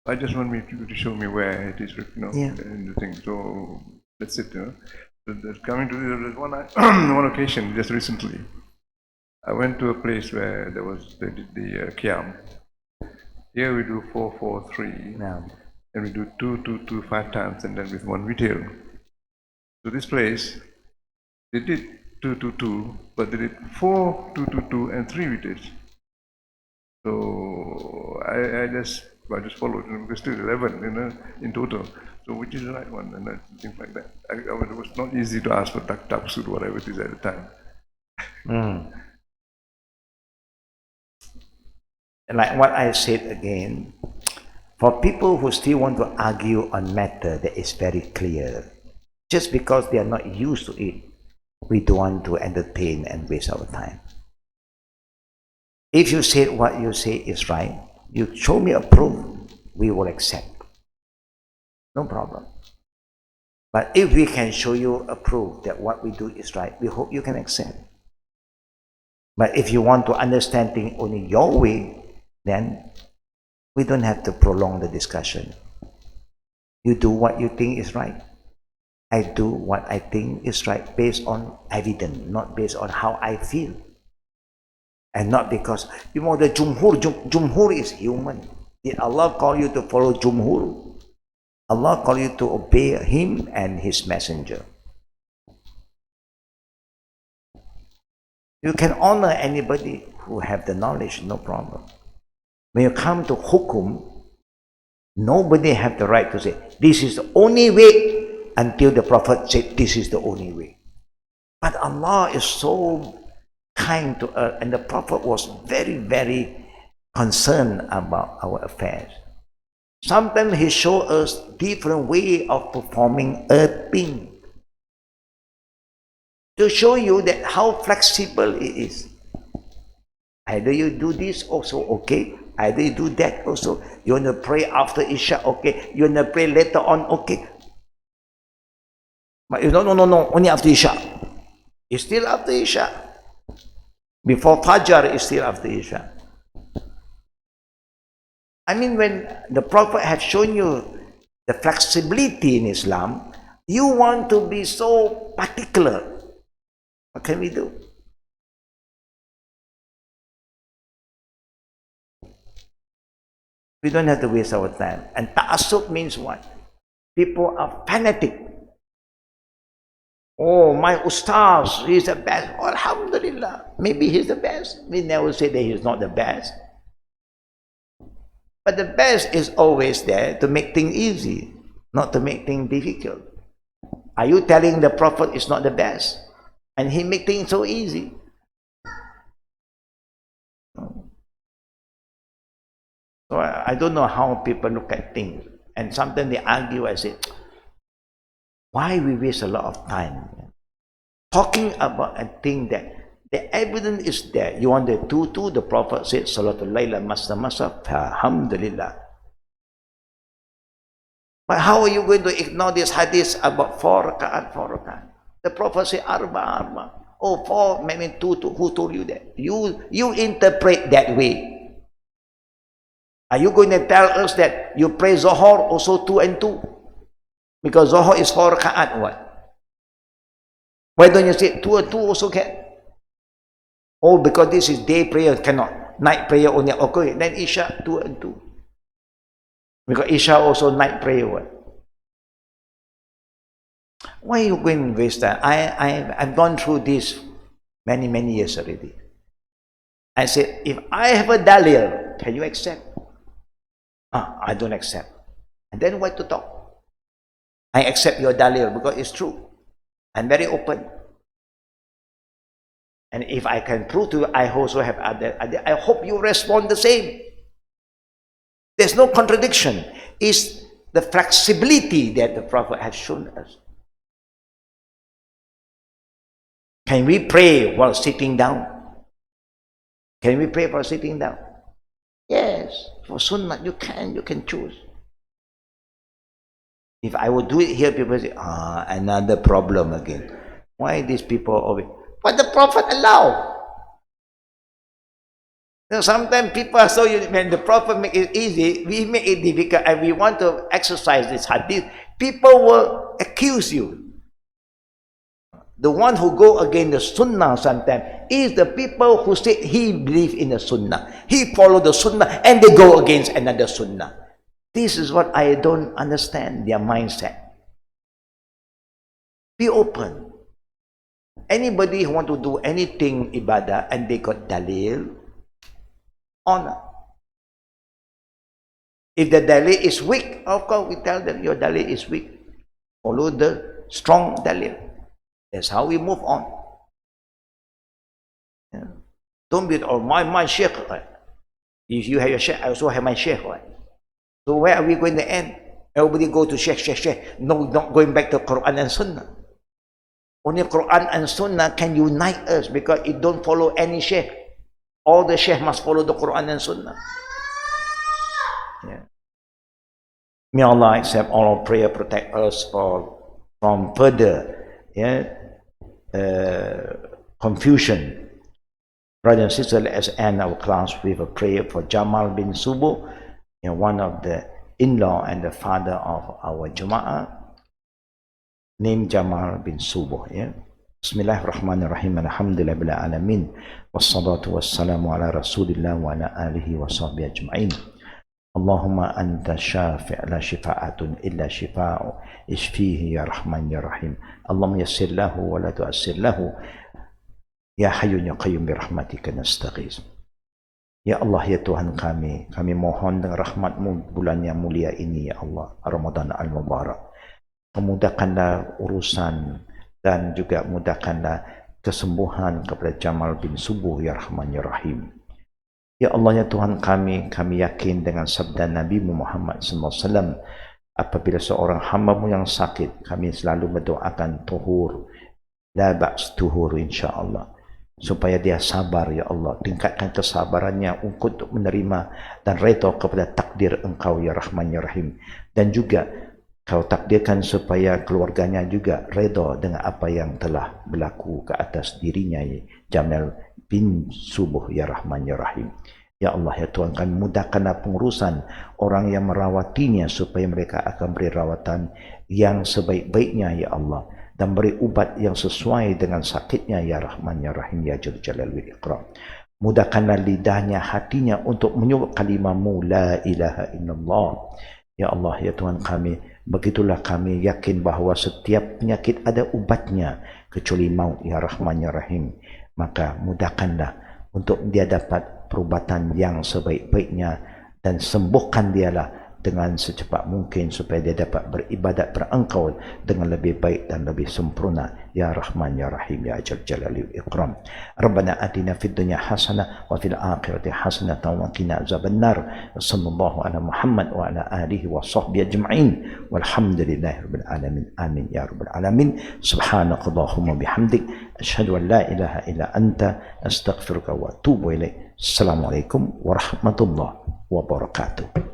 I just want you to show me where it is, in the thing. So that's it. Coming to this, there's one occasion just recently. I went to a place where there was the Qiyam. Here we do 4-4-3, and we do 2-2-2 5 times, and then with one retail. So this place, they did 2-2-2, but they did 4-2-2-2 and 3 retails. So I just followed, because still 11, in total. So which is the right one, and things like that. It was not easy to ask for taksud, whatever it is at the time. Like what I said again, for people who still want to argue on matter that is very clear, just because they are not used to it, we don't want to entertain and waste our time. If you say what you say is right, you show me a proof, we will accept. No problem. But if we can show you a proof that what we do is right, we hope you can accept. But if you want to understand things only your way, then we don't have to prolong the discussion. You do what you think is right. I do what I think is right based on evidence, not based on how I feel. And not because, the Jumhur is human. Did Allah call you to follow Jumhur? Allah call you to obey Him and His Messenger. You can honor anybody who have the knowledge, no problem. When you come to hukum, nobody have the right to say, this is the only way, until the Prophet said, this is the only way. But Allah is so kind to us, and the Prophet was very concerned about our affairs. Sometimes he showed us different way of performing a thing, to show you that how flexible it is. Either you do this also, okay. Either you do that also. You want to pray after Isha, okay. You want to pray later on, okay. But you no, only after Isha. It's still after Isha. Before Fajr, it's still after Isha. I mean, when the Prophet has shown you the flexibility in Islam, you want to be so particular. What can we do? We don't have to waste our time. And ta'assub means what? People are fanatic. Oh, my ustaz, he's the best. Oh, alhamdulillah. Maybe he's the best. We never say that he's not the best. But the best is always there to make things easy, not to make things difficult. Are you telling the Prophet is not the best? And he make things so easy. So I don't know how people look at things. And sometimes they argue, I say, why we waste a lot of time talking about a thing that The evidence is there. You want the two, the Prophet said, Salatul Layla Masa, Alhamdulillah. But how are you going to ignore this hadith about 4 rakaat? The Prophet said, Arba. Oh, 4, maybe 2. Who told you that? You interpret that way. Are you going to tell us that you pray Zohar also 2 and 2? Because Zohar is 4 rakaat, what? Why don't you say 2 and 2 also can? Oh, because this is day prayer, cannot. Night prayer only. Okay, then Isha 2 and 2. Because Isha also night prayer, what? Why are you going to waste time? I've gone through this many years already. I said, if I have a dalil, can you accept? I don't accept. And then why to talk? I accept your dalil because it's true. I'm very open. And if I can prove to you, I also have other. I hope you respond the same. There's no contradiction. It's the flexibility that the Prophet has shown us. Can we pray while sitting down? Can we pray while sitting down? Yes. For Sunnah, you can choose. If I would do it here, people say, another problem again. Why these people always? But the Prophet allowed. You know, sometimes people are so, when the Prophet make it easy, we make it difficult and we want to exercise this hadith. People will accuse you. The one who go against the Sunnah sometimes is the people who say he believe in the Sunnah. He follow the Sunnah and they go against another Sunnah. This is what I don't understand, their mindset. Be open. Anybody who want to do anything ibadah and they got dalil, honor. If the dalil is weak, of course we tell them your dalil is weak. Follow the strong dalil. That's how we move on. Yeah. Don't be, my sheikh. If you have your sheikh, I also have my sheikh. So where are we going to end? Everybody go to sheikh. No, not going back to Quran and Sunnah. Only Quran and Sunnah can unite us because it don't follow any sheikh. All the sheikh must follow the Quran and Sunnah. Yeah. May Allah accept all our prayer, protect us from further confusion. Brothers and sisters, let us end our class with a prayer for Jamal bin Subu, one of the in-law and the father of our Jum'ah, named Jamal bin Subu. Bismillahirrahmanirrahim. Alhamdulillah bil alamin. Wassalatu wassalamu ala Rasulillah wa ala alihi wa sahbihi ajma'in. Allahumma anta syafi' la shifa'atun illa shifa'u ishfihi ya rahman ya rahim. Allahumma yassir lahu wa la tu'assir lahu. Ya hayyun ya qayyum bi rahmatika nastaghis. Ya Allah, ya Tuhan kami mohon dengan rahmat-Mu bulan yang mulia ini, ya Allah, Ramadan al-Mubarak. Mudahkanlah urusan dan juga mudahkanlah kesembuhan kepada Jamal bin Subuh, ya Rahman ya Rahim. Ya Allah, ya Tuhan kami yakin dengan sabda Nabi Muhammad SAW, apabila seorang hamba-Mu yang sakit, kami selalu mendoakan tuhur, la ba's tuhur insyaAllah, supaya dia sabar, ya Allah. Tingkatkan kesabarannya untuk menerima dan redha kepada takdir Engkau, ya Rahman ya Rahim. Dan juga Kau takdirkan supaya keluarganya juga redha dengan apa yang telah berlaku ke atas dirinya, Jamal bin Subuh, ya Rahman ya Rahim. Ya Allah, ya Tuhan kami, mudahkanlah pengurusan orang yang merawatinya supaya mereka akan beri rawatan yang sebaik-baiknya, ya Allah, dan beri ubat yang sesuai dengan sakitnya, ya Rahman ya Rahim, ya Jal Jalal wal Ikram. Mudahkanlah lidahnya, hatinya untuk menyebut kalimah-Mu la ilaha illallah. Ya Allah, ya Tuhan kami, begitulah kami yakin bahawa setiap penyakit ada ubatnya kecuali maut, ya Rahman ya Rahim. Maka mudahkanlah untuk dia dapat perubatan yang sebaik-baiknya dan sembuhkan dialah dengan secepat mungkin supaya dia dapat beribadat pada Engkau dengan lebih baik dan lebih sempurna. Ya Rahman Ya Rahim Ya Jal Jalali Ikram. Rabbana atina fid dunya hasanah wa fil akhirati hasanah wa qina azabannar. Sallallahu ala Muhammad wa ala alihi wa sahbihi ajma'in. Walhamdulillahi rabbil alamin. Amin ya rabbal alamin. Subhanakallahumma bihamdik asyhadu an la ilaha illa anta astaghfiruka wa atubu ilaik. Assalamualaikum warahmatullahi wabarakatuh.